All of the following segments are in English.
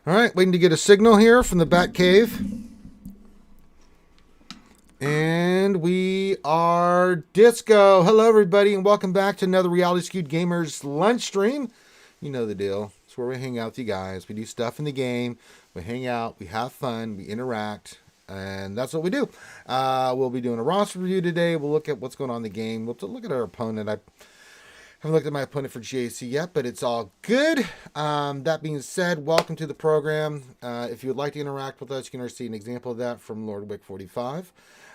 All right, waiting to get a signal here from the Bat Cave. And we are disco. Hello, everybody, and welcome back to another Reality Skewed Gamers lunch stream. You know the deal. It's where we hang out with you guys. We do stuff in the game. We hang out. We have fun. We interact. And that's what we do. We'll be doing a roster review today. We'll look at what's going on in the game. We'll look at our opponent. I haven't looked at my opponent for GAC yet, but it's all good. That being said, welcome to the program. If you would like to interact with us, you can see an example of that from Lord Wick 45.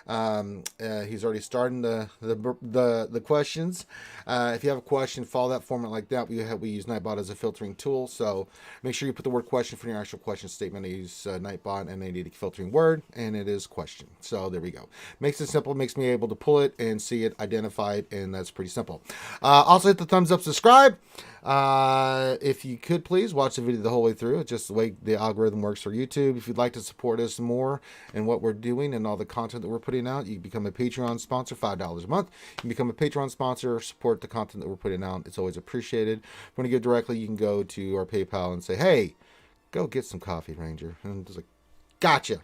He's already starting the questions. If you have a question, follow that format like that. We use Nightbot as a filtering tool, so make sure you put the word question for your actual question statement. I use Nightbot and I need a filtering word, and it is question. So there we go. Makes it simple, makes me able to pull it and see it, identify it, and that's pretty simple. Also hit the thumbs up, subscribe. If you could please watch the video the whole way through. It's just the way the algorithm works for YouTube. If you'd like to support us more in what we're doing and all the content that we're putting out, you can become a Patreon sponsor, $5 a month. You can become a Patreon sponsor, support the content that we're putting out. It's always appreciated. If you want to give directly, you can go to our PayPal and say, hey, go get some coffee, Ranger. And just like, gotcha.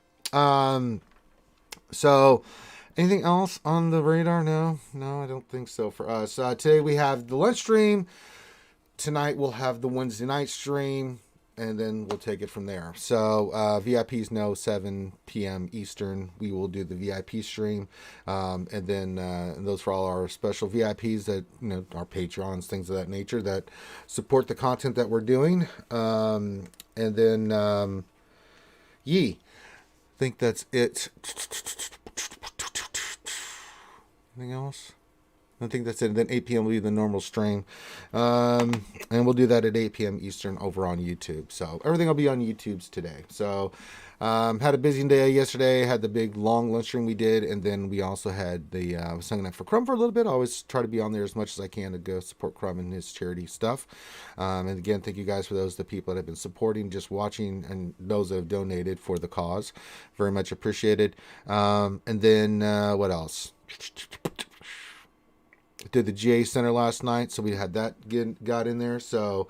So anything else on the radar? No, I don't think so for us. Today we have the lunch stream. Tonight we'll have the Wednesday night stream, and then we'll take it from there. So VIPs know 7 p.m. Eastern we will do the VIP stream, and then those for all our special VIPs that our Patreons, things of that nature that support the content that we're doing. And then I think that's it. Anything else? I think that's it. And then 8 p.m. will be the normal stream. And we'll do that at 8 p.m. Eastern over on YouTube. So everything will be on YouTube's today. So had a busy day yesterday. Had the big long lunch stream we did. And then we also had the singing up for Crumb for a little bit. I always try to be on there as much as I can to go support Crumb and his charity stuff. And again, thank you guys for the people that have been supporting, just watching, and those that have donated for the cause. Very much appreciated. And then what else? Did the GA Center last night, so we had that got in there. So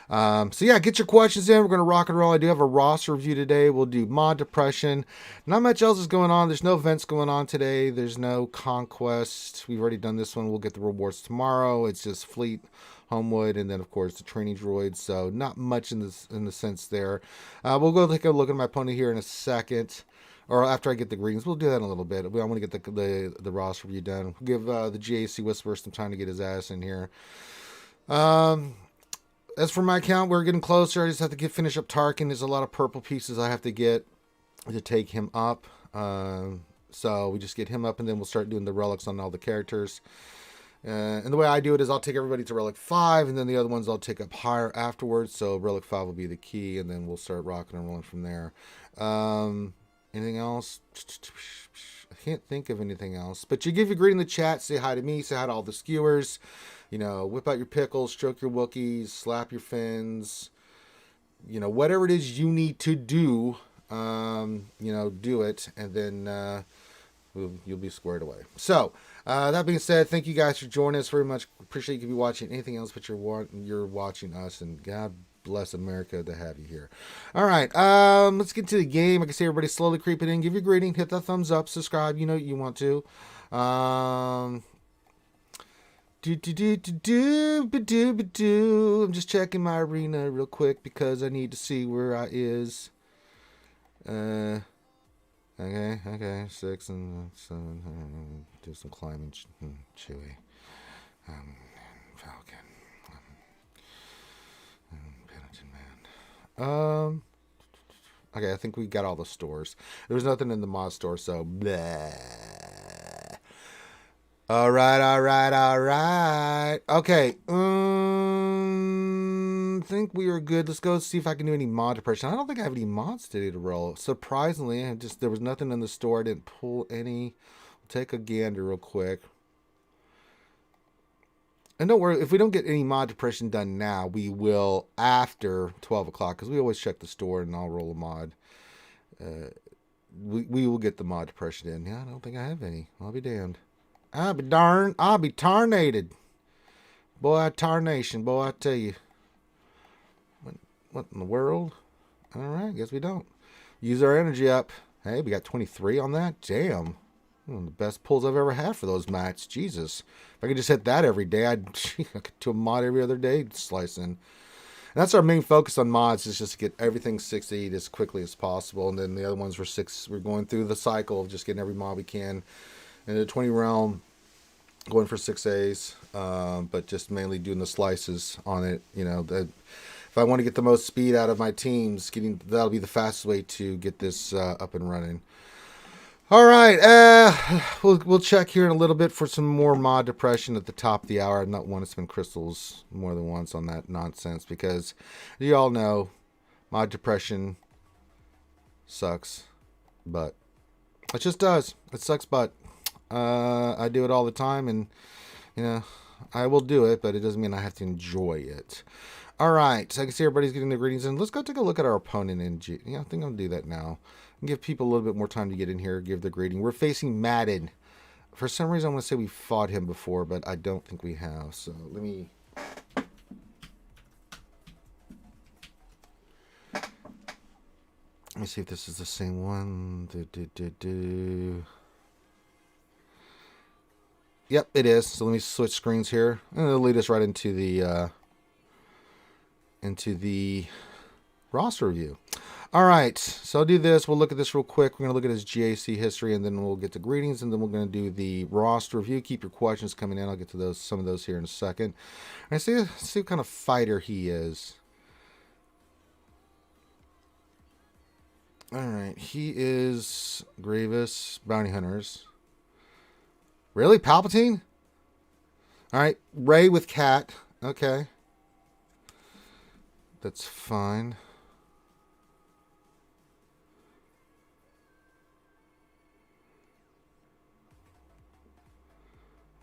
yeah, get your questions in. We're going to rock and roll. I do have a roster review today. We'll do mod depression. Not much else is going on. There's no events going on today. There's no conquest. We've already done this one. We'll get the rewards tomorrow. It's just fleet, Homewood, and then of course the training droids. So not much in the sense there. We'll go take a look at my opponent here in a second. Or after I get the greens. We'll do that in a little bit. I want to get the roster review done. Give the GAC Whisperer some time to get his ass in here. As for my account, we're getting closer. I just have to finish up Tarkin. There's a lot of purple pieces I have to get to take him up. So we just get him up, and then we'll start doing the relics on all the characters. And the way I do it is I'll take everybody to Relic 5, and then the other ones I'll take up higher afterwards. So Relic 5 will be the key, and then we'll start rocking and rolling from there. Anything else? I can't think of anything else. But you give your greeting in the chat. Say hi to me. Say hi to all the skewers. Whip out your pickles. Stroke your Wookiees. Slap your fins. Whatever it is you need to do, do it. And then you'll be squared away. So, that being said, thank you guys for joining us very much. Appreciate you could be watching anything else, but you're watching us. And God bless America to have you here. All right, let's get to the game. I can see everybody slowly creeping in. Give your greeting, hit that thumbs up, subscribe. You know what you want to. I'm just checking my arena real quick because I need to see where I is. Okay, 6 and 7. Do some climbing. Chewy. Falcon. Okay, I think we got all the stores. There was nothing in the mod store, so bleh. All right. Okay, I think we are good. Let's go see if I can do any mod depression. I don't think I have any mods today to roll. Surprisingly, there was nothing in the store. I didn't pull any. I'll take a gander real quick. And don't worry, if we don't get any mod depression done now, we will after 12 o'clock, because we always check the store and I'll roll a mod. We will get the mod depression in. Yeah, I don't think I have any. I'll be damned. I'll be tarnated. Boy, tarnation. Boy, I tell you. What in the world? All right, guess we don't. Use our energy up. Hey, we got 23 on that. Damn. One of the best pulls I've ever had for those mats. Jesus. If I could just hit that every day, I could do a mod every other day slicing. And that's our main focus on mods, is just to get everything 6-8 as quickly as possible. And then the other ones we're going through the cycle of just getting every mod we can. In the 20 realm, going for 6As, but just mainly doing the slices on it. You know, if I want to get the most speed out of my teams, that'll be the fastest way to get this up and running. All right, we'll check here in a little bit for some more mod depression at the top of the hour. I've not want to spend crystals more than once on that nonsense, because you all know mod depression sucks, but it just does. It sucks, but I do it all the time, and you know, I will do it, but it doesn't mean I have to enjoy it. All right, so I can see everybody's getting their greetings in. Let's go take a look at our opponent in G. Yeah, I think I'll do that now. And give people a little bit more time to get in here, give their greeting. We're facing Madden. For some reason, I want to say we fought him before, but I don't think we have. So let me see if this is the same one. Yep, it is. So let me switch screens here, and it'll lead us right into the roster review. All right, so I'll do this. We'll look at this real quick. We're going to look at his GAC history, and then we'll get to greetings, and then we're going to do the roster review. Keep your questions coming in. I'll get to some of those here in a second. And see what kind of fighter he is. All right, he is Grievous, Bounty Hunters. Really? Palpatine? All right, Rey with Cat. Okay. That's fine.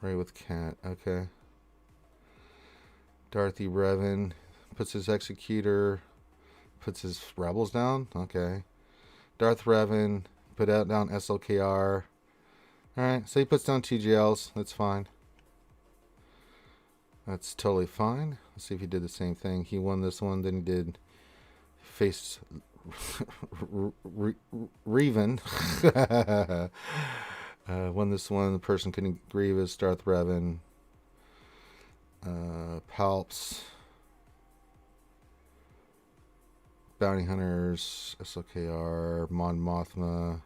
Rey with Cat. Okay. Darthy Revan puts his Executor, puts his Rebels down. Okay. Darth Revan put down SLKR. Alright, so he puts down TGLs. That's fine. That's totally fine. Let's see if he did the same thing. He won this one, then he did face Revan. Won this one. The person couldn't Grievous, Darth Revan, Palps, Bounty Hunters, SLKR, Mon Mothma.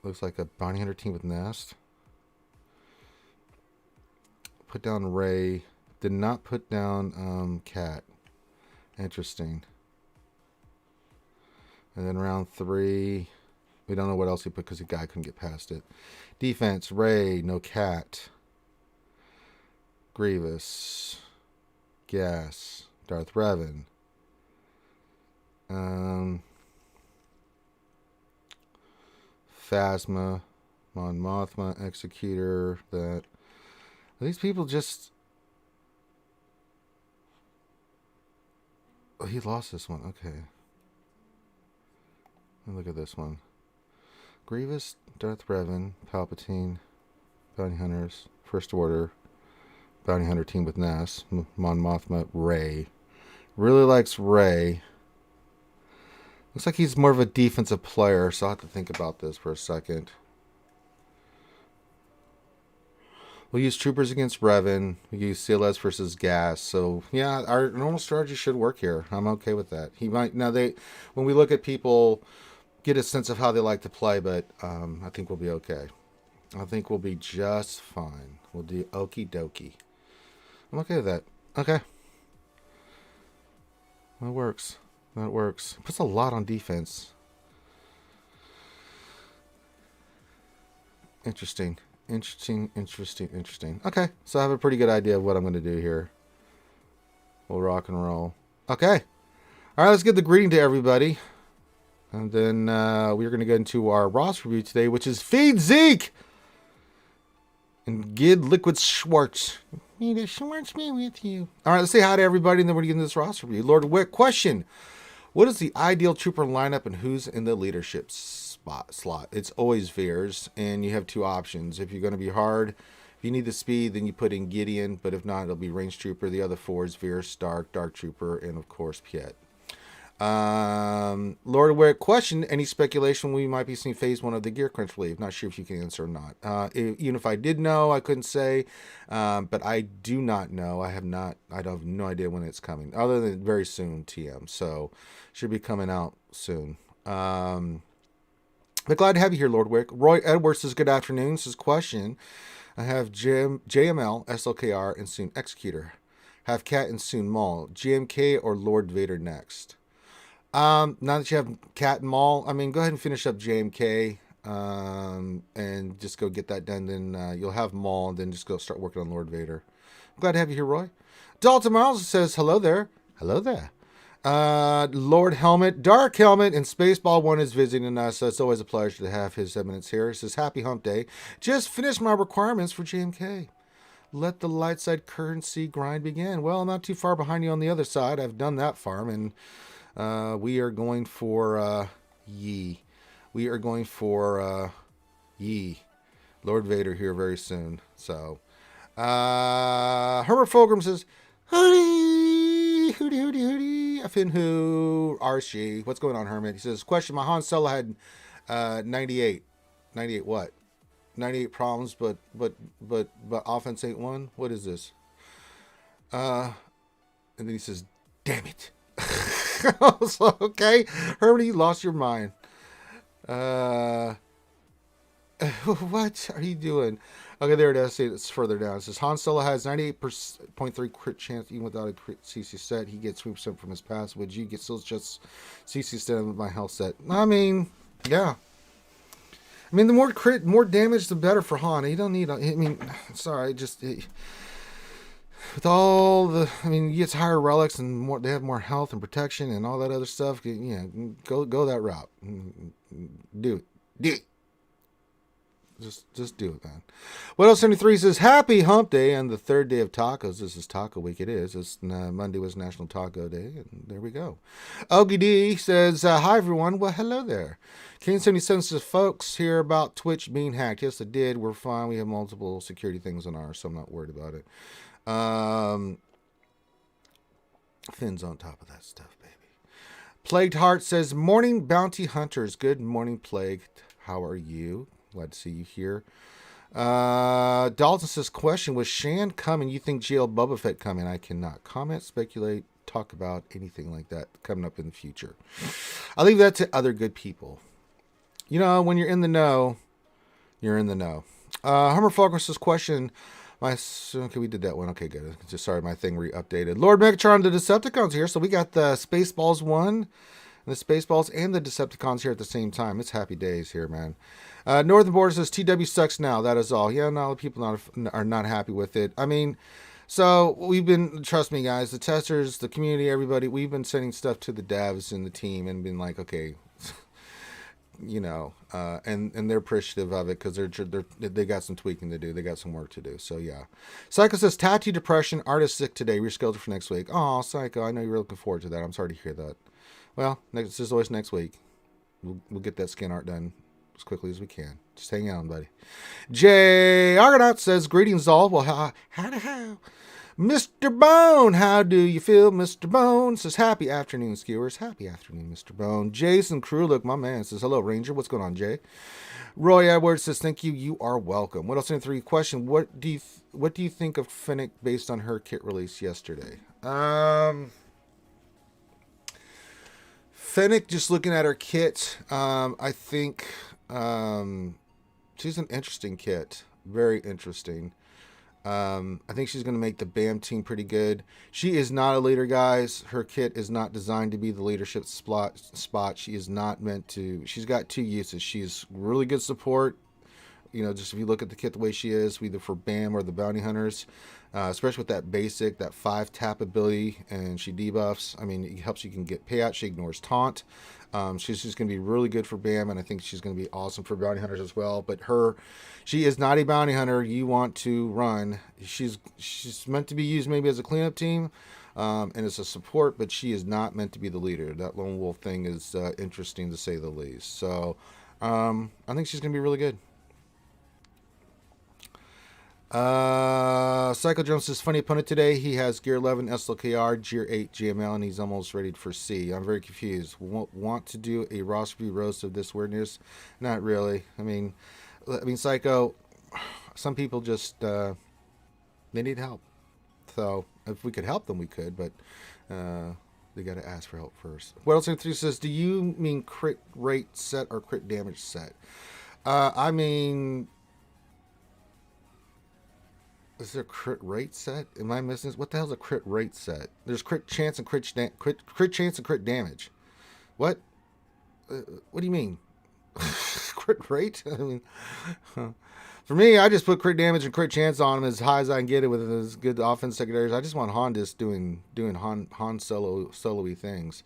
Looks like a Bounty Hunter team with Nest. Put down Rey. Did not put down Cat. Interesting. And then round 3, we don't know what else he put because the guy couldn't get past it. Defense, Rey, no Cat. Grievous. Gas. Darth Revan. Phasma. Mon Mothma. Executor. That. These people just... Oh, he lost this one. Okay. Look at this one. Grievous, Darth Revan, Palpatine, Bounty Hunters, First Order, Bounty Hunter team with Nass, Mon Mothma, Rey. Really likes Rey. Looks like he's more of a defensive player, so I'll have to think about this for a second. We'll use Troopers against Revan. We use CLS versus Gas. So, yeah, our normal strategy should work here. I'm okay with that. He might... Now, when we look at people... get a sense of how they like to play, but I think we'll be okay. I think we'll be just fine. We'll do okie dokie. I'm okay with that. Okay. That works. That works. Puts a lot on defense. Interesting. Okay, so I have a pretty good idea of what I'm going to do here. We'll rock and roll. Okay. All right, let's get the greeting to everybody. And then we're going to get into our roster review today, which is Feed Zeke and Gid Liquid Schwartz. May the Schwartz be with you. All right, let's say hi to everybody, and then we're going to get into this roster review. Lord Wick, question. What is the ideal trooper lineup, and who's in the leadership slot? It's always Veers, and you have 2 options. If you're going to be hard, if you need the speed, then you put in Gideon, but if not, it'll be Range Trooper. The other 4 is Veers, Stark, Dark Trooper, and, of course, Piet. Lord Wick question: any speculation we might be seeing phase 1 of the Gear Crunch wave? Not sure if you can answer or not. Even if I did know, I couldn't say. But I do not know. I have no idea when it's coming, other than very soon. TM. So should be coming out soon. But glad to have you here, Lord Wick. Roy Edwards says good afternoon. Says question: I have JML, SLKR, and soon Executor. Have Cat and soon Maul. GMK or Lord Vader next? Now that you have Cat and Maul, I mean, go ahead and finish up JMK, and just go get that done. Then you'll have Maul, and then just go start working on Lord Vader. I'm glad to have you here, Roy. Dalton Miles says hello there. Hello there. Lord Helmet, Dark Helmet, and Spaceball 1 is visiting us, so it's always a pleasure to have his eminence here. He says, happy hump day. Just finished my requirements for JMK. Let the light side currency grind begin. Well, I'm not too far behind you on the other side. I've done that farm, and we are going for Yi. We are going for Yi. Lord Vader here very soon. So, Herbert Fulgrim says, hootie, hootie, hootie, hootie. Finhu, RSG. What's going on, Hermit? He says, question, my Han Solo had 98. 98 what? 98 problems, but offense ain't one. What is this? And then he says, damn it. I was like, okay, Hermit, you lost your mind. What are you doing? Okay, there it is. It's further down. It says Han Solo has 98.3 crit chance even without a crit CC set. He gets 3% from his pass. Would you get still just CC set with my health set? I mean, yeah. I mean, the more crit, more damage, the better for Han. You don't need. I mean, sorry, with all the, I mean, he gets higher relics and more. They have more health and protection and all that other stuff. Yeah, go that route. Do it. Just do it, man. What else? 73 says happy hump day and the third day of tacos. This is taco week. It is. It's Monday was National Taco Day, and there we go. OGD says hi everyone. Well, hello there. Kane 77 says folks hear about Twitch being hacked. Yes, it did. We're fine. We have multiple security things on ours, so I'm not worried about it. Finn's on top of that stuff, baby. Plagued Heart says morning bounty hunters. Good morning, Plagued. How are you? Glad to see you here. Dalton says, question, was Shan coming? You think GL Boba Fett coming? I cannot comment, speculate, talk about anything like that coming up in the future. I'll leave that to other good people. You know, when you're in the know, you're in the know. Hummer Falcon says, question, okay, we did that one. Okay, good. Just sorry, my thing re-updated. Lord Megatron, the Decepticons here. So we got the Spaceballs 1, the Spaceballs, and the Decepticons here at the same time. It's happy days here, man. Northern Border says TW sucks now. That is all. Yeah, no, people are not happy with it. I mean, so we've been, trust me, guys, the testers, the community, everybody, we've been sending stuff to the devs and the team and been like, okay, you know, and they're appreciative of it because they got some tweaking to do. They got some work to do. So yeah. Psycho says tattoo depression. Artist sick today. Rescheduled for next week. Oh, Psycho, I know you're looking forward to that. I'm sorry to hear that. Well, this is always next week. We'll get that skin art done as quickly as we can. Just hang on, buddy. Jay Argonaut says, greetings all. Well, how? Mr. Bone, how do you feel, Mr. Bone? Says, happy afternoon, skewers. Happy afternoon, Mr. Bone. Jason Krulik, my man, says, hello, Ranger. What's going on, Jay? Roy Edwards says, thank you. You are welcome. What else in 3 question? What do you think of Fennec based on her kit release yesterday? Fennec, just looking at her kit, I think she's an interesting kit. Very interesting. I think she's going to make the BAM team pretty good. She is not a leader, guys. Her kit is not designed to be the leadership spot. She is not meant to. She's got 2 uses. She's really good support. You know, just if you look at the kit the way she is, either for BAM or the bounty hunters, especially with that basic, that 5-tap ability, and she debuffs. I mean, it helps you can get payout. She ignores taunt. She's just going to be really good for BAM, and I think she's going to be awesome for bounty hunters as well. But she is not a bounty hunter you want to run. She's meant to be used maybe as a cleanup team, and as a support, but she is not meant to be the leader. That lone wolf thing is interesting to say the least. So I think she's going to be really good. Psycho Jones says, funny opponent today. He has Gear 11 SLKR, Gear 8 GML, and he's almost ready for C. I'm very confused. Want to do a roster review roast of this weirdness? Not really. I mean, Psycho, some people just, they need help. So if we could help them, we could, but they got to ask for help first. What else? Through says, do you mean crit rate set or crit damage set? I mean, is there a crit rate set? Am I missing this? What the hell's a crit rate set? There's crit chance and crit chance and crit damage. What? What do you mean? Crit rate? I mean, for me, I just put crit damage and crit chance on him as high as I can get it with his good offense secondaries. I just want Hondas doing Han solo-y things.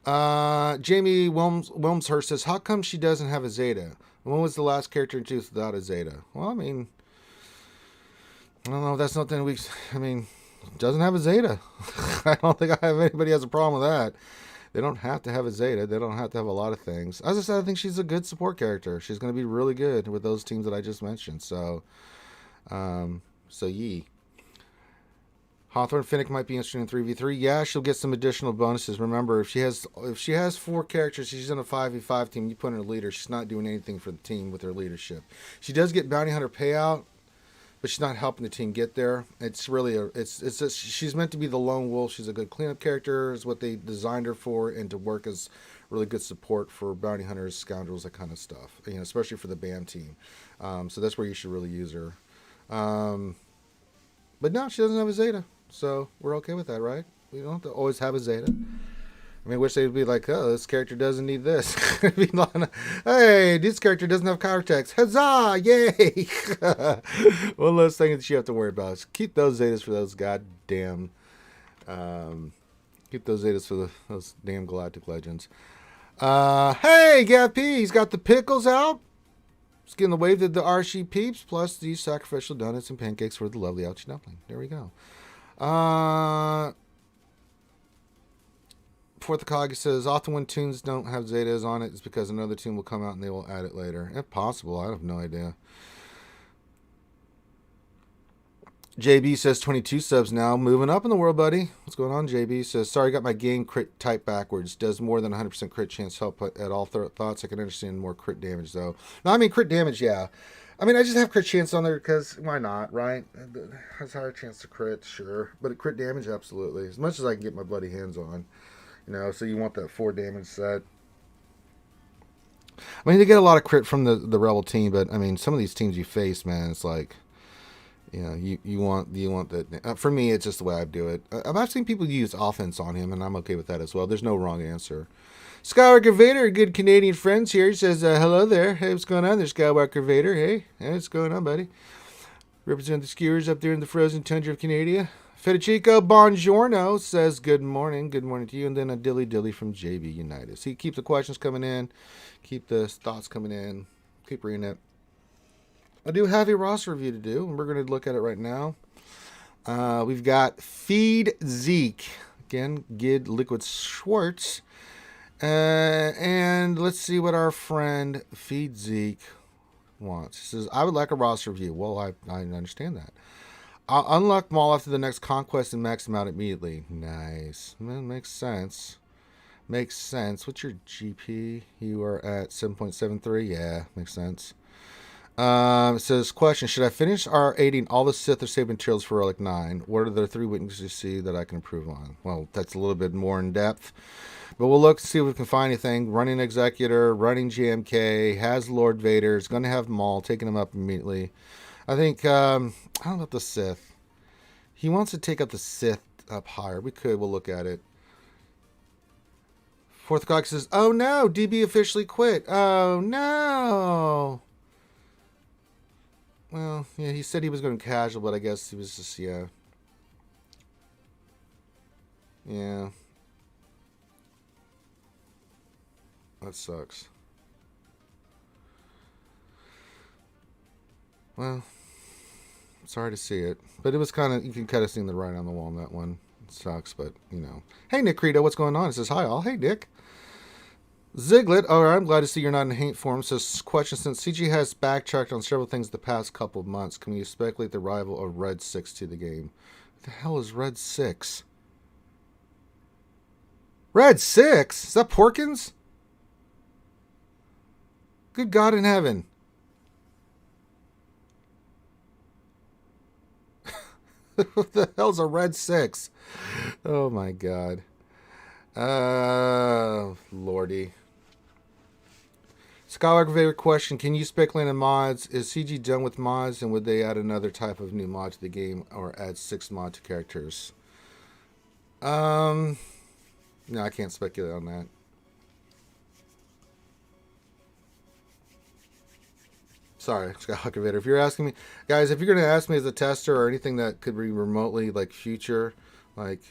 Jamie Wilmshurst says, how come she doesn't have a Zeta? When was the last character introduced without a Zeta? Well, I mean, I don't know if that's something doesn't have a Zeta. I don't think anybody has a problem with that. They don't have to have a Zeta. They don't have to have a lot of things. As I said, I think she's a good support character. She's going to be really good with those teams that I just mentioned. So yee. Hawthorne Finnick might be interested in 3v3. Yeah, she'll get some additional bonuses. Remember, if she has 4 characters, she's in a 5v5 team, you put her in a leader, she's not doing anything for the team with her leadership. She does get bounty hunter payout, but she's not helping the team get there. It's really she's meant to be the lone wolf. She's a good cleanup character, is what they designed her for, and to work as really good support for bounty hunters, scoundrels, that kind of stuff. Especially for the BAM team. So that's where you should really use her. But no, she doesn't have a Zeta. So we're okay with that, right? We don't have to always have a Zeta. I mean, I wish they'd be like, oh, this character doesn't need this. Hey, this character doesn't have Chirotex. Huzzah! Yay! One less thing that you have to worry about is keep those Zetas for those goddamn... keep those Zetas for those damn Galactic Legends. Hey, Gav P! He's got the pickles out. He's getting the wave to the RSG peeps, plus these sacrificial donuts and pancakes for the lovely Ouchie Dumpling. There we go. Fourth of Kage says, often when tunes don't have Zetas on it, it's because another tune will come out and they will add it later. If possible, I have no idea. JB says 22 subs now. Moving up in the world, buddy. What's going on, JB? Says, sorry, I got my game crit type backwards. Does more than 100% crit chance help at all thoughts? I can understand more crit damage, though. No, I mean, crit damage, yeah. I mean, I just have crit chance on there because why not, right? It has a higher chance to crit, sure. But crit damage, absolutely. As much as I can get my bloody hands on. So you want that 4 damage set. I mean, they get a lot of crit from the Rebel team, but I mean, some of these teams you face, man, it's like, you want that. For me, it's just the way I do it. I've seen people use offense on him, and I'm okay with that as well. There's no wrong answer. Skywalker Vader, good Canadian friends here. He says, hello there. Hey, what's going on there, Skywalker Vader? Hey, what's going on, buddy? Represent the skewers up there in the frozen tundra of Canada. Federico Bongiorno says, good morning to you. And then a dilly from JB United. See, keep the questions coming in. Keep the thoughts coming in. Keep reading it. I do have a roster review to do, and we're going to look at it right now. We've got Feed Zeke. Again, Gid Liquid Schwartz. And let's see what our friend Feed Zeke wants. He says, I would like a roster review. Well, I understand that. I'll unlock them all after the next conquest and max them out immediately. Nice. Makes sense. What's your GP? You are at 7.73. Yeah, makes sense. It says, question, should I finish R8ing all the Sith or save materials for Relic 9? What are the 3 weaknesses you see that I can improve on? Well, that's a little bit more in depth. But we'll look to see if we can find anything. Running Executor, running GMK, has Lord Vader. Is going to have them all, taking them up immediately. I think, I don't know about the Sith. He wants to take up the Sith up higher. We'll look at it. Fourth Cox says, oh no, DB officially quit. Oh no. Well, yeah, he said he was going casual, but I guess he was just, yeah. Yeah. That sucks. Well, sorry to see it. But it was kind of, you can kind of see the writing on the wall on that one. It sucks, but, Hey, Nick Credo, what's going on? It says, hi, all. Hey, Nick. Ziglet, all right, I'm glad to see you're not in hate form. Says, question, since CG has backtracked on several things the past couple of months, can we speculate the arrival of Red 6 to the game? What the hell is Red 6? Red 6? Is that Porkins? Good God in heaven. What the hell's a Red 6? Oh my God. Lordy. Skywalker favorite question: can you speculate on mods? Is CG done with mods, and would they add another type of new mod to the game, or add 6 mod to characters? No, I can't speculate on that. Sorry, Skywalker Vader. If you're asking me, guys, if you're gonna ask me as a tester or anything that could be remotely like future, like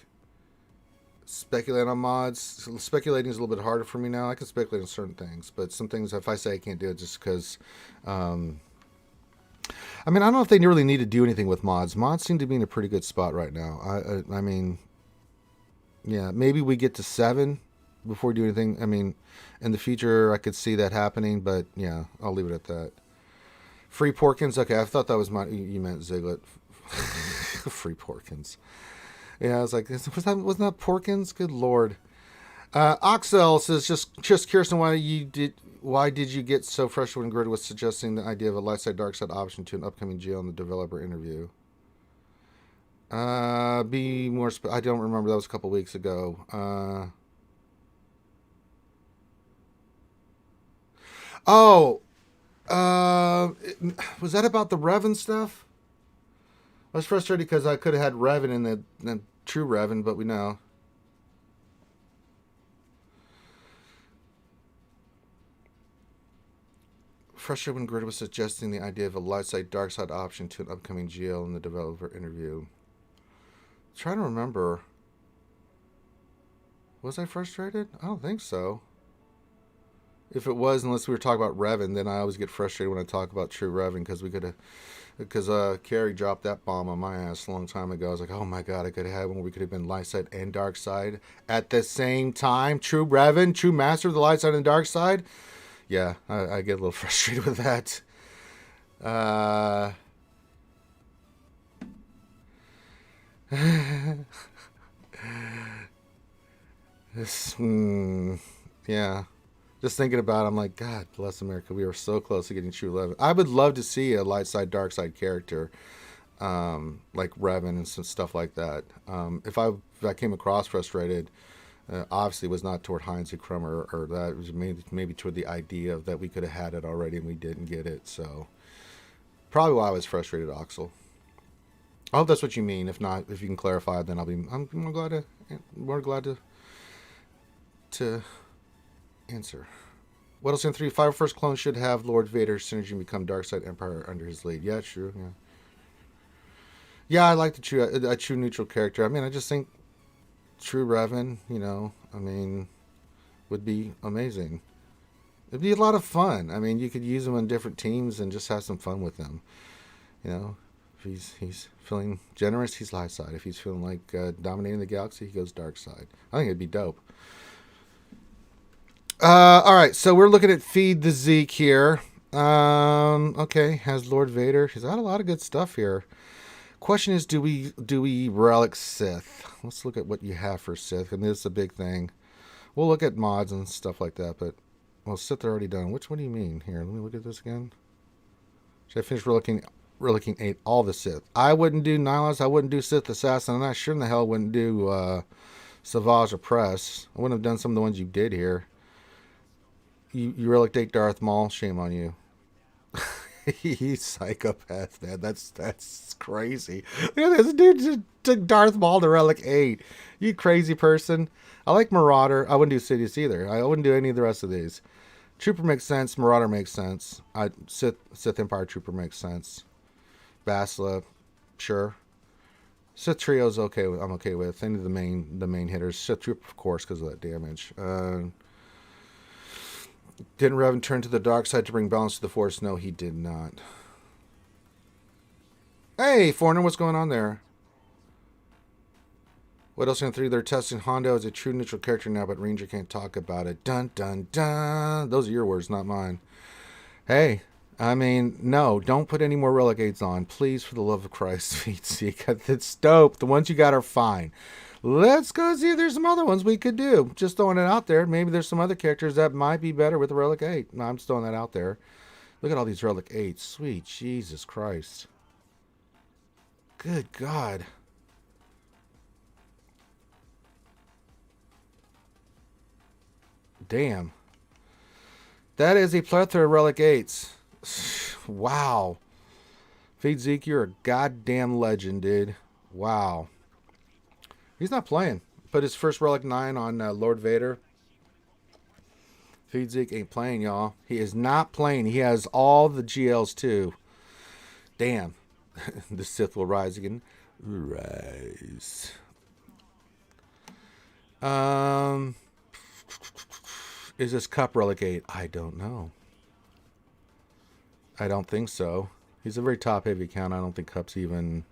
speculate on mods. Speculating is a little bit harder for me now. I can speculate on certain things, but some things, if I say I can't do it, just because. I mean, I don't know if they really need to do anything with mods. Mods seem to be in a pretty good spot right now. I mean, yeah, maybe we get to 7 before we do anything. I mean, in the future, I could see that happening, but yeah, I'll leave it at that. Free Porkins. Okay, I thought that was you meant Ziglet. Free Porkins. Yeah, I was like, wasn't that Porkins? Good Lord. Oxel says, just curious on why did you get so frustrated when Grid was suggesting the idea of a light side dark side option to an upcoming GL in the developer interview? Be more. I don't remember. That was a couple weeks ago. Was that about the Revan stuff? I was frustrated because I could have had Revan in the true Revan, but we know. Frustrated when Grid was suggesting the idea of a light side dark side option to an upcoming GL in the developer interview. I'm trying to remember. Was I frustrated? I don't think so. If it was, unless we were talking about Revan, then I always get frustrated when I talk about true Revan because Carrie dropped that bomb on my ass a long time ago. I was like, oh my God, I could have had one where we could have been light side and dark side at the same time. True Revan, true master of the light side and dark side. Yeah, I get a little frustrated with that. Yeah. Just thinking about it, I'm like, God bless America. We were so close to getting True 11. I would love to see a light side, dark side character, like Revan and some stuff like that. If I came across frustrated, obviously it was not toward Heinz and Crummer or that. It was maybe toward the idea of that we could have had it already and we didn't get it. So probably why I was frustrated, Oxel. I hope that's what you mean. If not, if you can clarify, then I'm more glad to answer. What else in 3? 5 first clone should have Lord Vader synergy and become Darkseid Empire under his lead. Yeah, true. Yeah, I like a true neutral character. I mean, I just think true Revan, I mean, would be amazing. It'd be a lot of fun. I mean, you could use him on different teams and just have some fun with them. If he's feeling generous, he's light side. If he's feeling like dominating the galaxy, he goes dark side. I think it'd be dope. All right, so we're looking at Feed the Zeke here. Okay, has Lord Vader. He's got a lot of good stuff here. Question is, do we relic Sith? Let's look at what you have for Sith, and this is a big thing. We'll look at mods and stuff like that, but Sith are already done. What do you mean here? Let me look at this again. Should I finish relicking 8 all the Sith? I wouldn't do Nihilus. I wouldn't do Sith Assassin. I'm not sure in the hell I wouldn't do Savage Oppress. I wouldn't have done some of the ones you did here. You relic take Darth Maul. Shame on you. He's psychopath, man. That's crazy. Look at this dude just took Darth Maul to relic 8. You crazy person. I like Marauder. I wouldn't do Sidious either. I wouldn't do any of the rest of these. Trooper makes sense. Marauder makes sense. Sith Empire Trooper makes sense. Basila, sure. Sith Trio's okay. I'm okay with any of the main hitters. Sith Trooper, of course, because of that damage. Didn't Revan turn to the dark side to bring balance to the Force? No, he did not. Hey, Foreigner, what's going on there? What else in 3? They're testing Hondo as a true neutral character now, but Ranger can't talk about it. Dun, dun, dun. Those are your words, not mine. Hey, I mean, no, don't put any more Relegades on. Please, for the love of Christ, Feetseek. It's dope. The ones you got are fine. Let's go see if there's some other ones we could do. Just throwing it out there. Maybe there's some other characters that might be better with the Relic 8. No, I'm just throwing that out there. Look at all these Relic 8s. Sweet Jesus Christ. Good God. Damn. That is a plethora of Relic 8s. Wow. Feed Zeke, you're a goddamn legend, dude. Wow. He's not playing. Put his first Relic 9 on Lord Vader. Feed Zeke ain't playing, y'all. He is not playing. He has all the GLs, too. Damn. The Sith will rise again. Rise. Is this Cup Relegate? I don't know. I don't think so. He's a very top-heavy account. I don't think Cup's even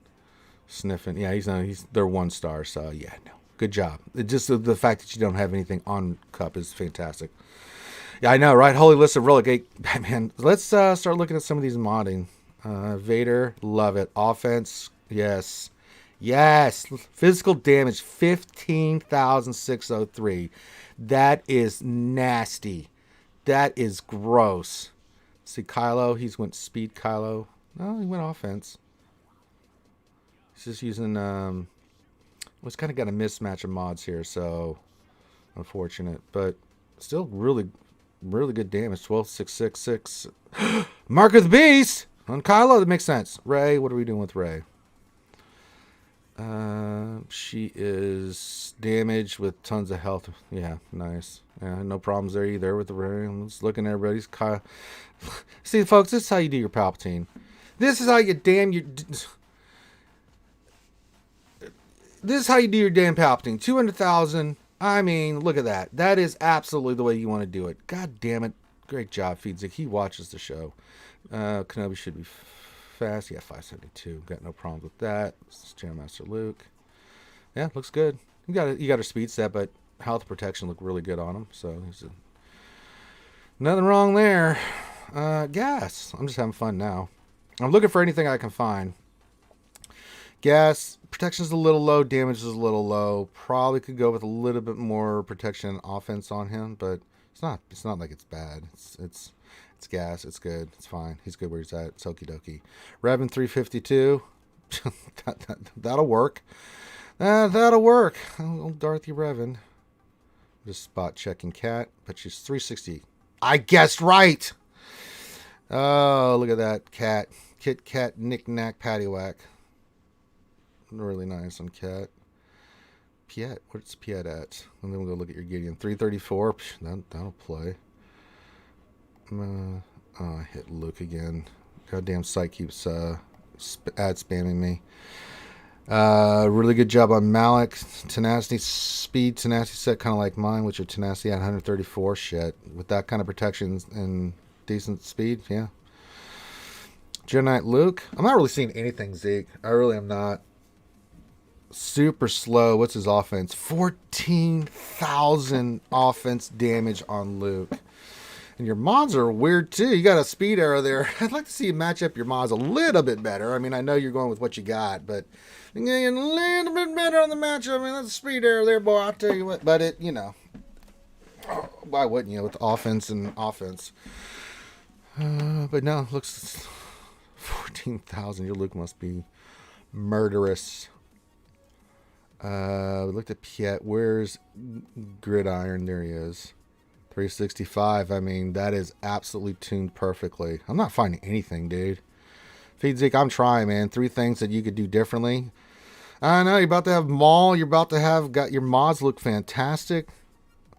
sniffing. Yeah, he's not. They're 1 star. So yeah, no. Good job. Just the fact that you don't have anything on Cup is fantastic. Yeah, I know, right? Holy list of Relegate. Man, let's start looking at some of these modding. Vader, love it. Offense, yes. Yes. Physical damage, 15,603. That is nasty. That is gross. See, Kylo, he's went speed Kylo. No, he went offense. He's just using, it's kind of got a mismatch of mods here, so unfortunate. But still really, really good damage. 12,666. Mark of the Beast on Kylo, that makes sense. Rey, what are we doing with Rey? She is damaged with tons of health. Yeah, nice. Yeah, no problems there either with the Rey. I'm just looking at everybody's See, folks, this is how you do your Palpatine. This is how you This is how you do your damn Palpatine. 200,000. I mean, look at that. That is absolutely the way you want to do it. God damn it. Great job, Feedzik. He watches the show. Kenobi should be fast. Yeah, 572. Got no problems with that. This is Jam Master Luke. Yeah, looks good. You got her speed set, but health protection look really good on him. So nothing wrong there. Gas. I'm just having fun now. I'm looking for anything I can find. Gas protection is a little low. Damage is a little low. Probably could go with a little bit more protection and offense on him, but it's not. It's not like it's bad. It's gas. It's good. It's fine. He's good where he's at. It's okie dokie. Revan 352. That'll work. That'll work. Old Dorothy Revan. Just spot checking cat, but she's 360. I guessed right. Oh, look at that cat. Kit Kat knick-knack paddywhack. Really nice on cat. Piet. What's Piet at? And then we'll go look at your Gideon. 334. That'll play. Oh, I hit Luke again. Goddamn site keeps ad spamming me. Really good job on Malik. Tenacity, speed, tenacity set kind of like mine, which are tenacity at 134. Shit. With that kind of protection and decent speed, yeah. Jedi Knight Luke. I'm not really seeing anything, Zeke. I really am not. Super slow. What's his offense? 14,000 offense damage on Luke. And your mods are weird too. You got a speed arrow there. I'd like to see you match up your mods a little bit better. I mean, I know you're going with what you got, but you get a little bit better on the matchup. I mean, that's a speed arrow there, boy. I'll tell you what. But it, why wouldn't you with offense and offense? But no, looks 14,000. Your Luke must be murderous. We looked at Piet. Where's Gridiron? There he is. 365. I mean, that is absolutely tuned perfectly. I'm not finding anything, dude. Feedzik, I'm trying, man. 3 things that you could do differently. I know, you're about to have Maul. You're about to have got your mods look fantastic.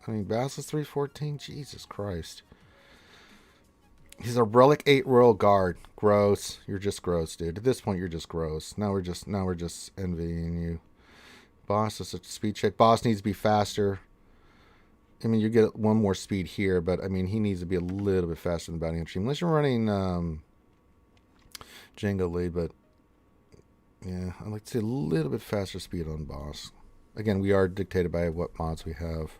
I mean, Basilisk 314. Jesus Christ. He's a Relic 8 Royal Guard. Gross. You're just gross, dude. At this point, you're just gross. Now we're just envying you. Boss is a speed check. Boss needs to be faster. I mean, you get 1 more speed here, but I mean, he needs to be a little bit faster than Bounty Hunter. Unless you're running Django Lee, but yeah, I'd like to see a little bit faster speed on Boss. Again, we are dictated by what mods we have.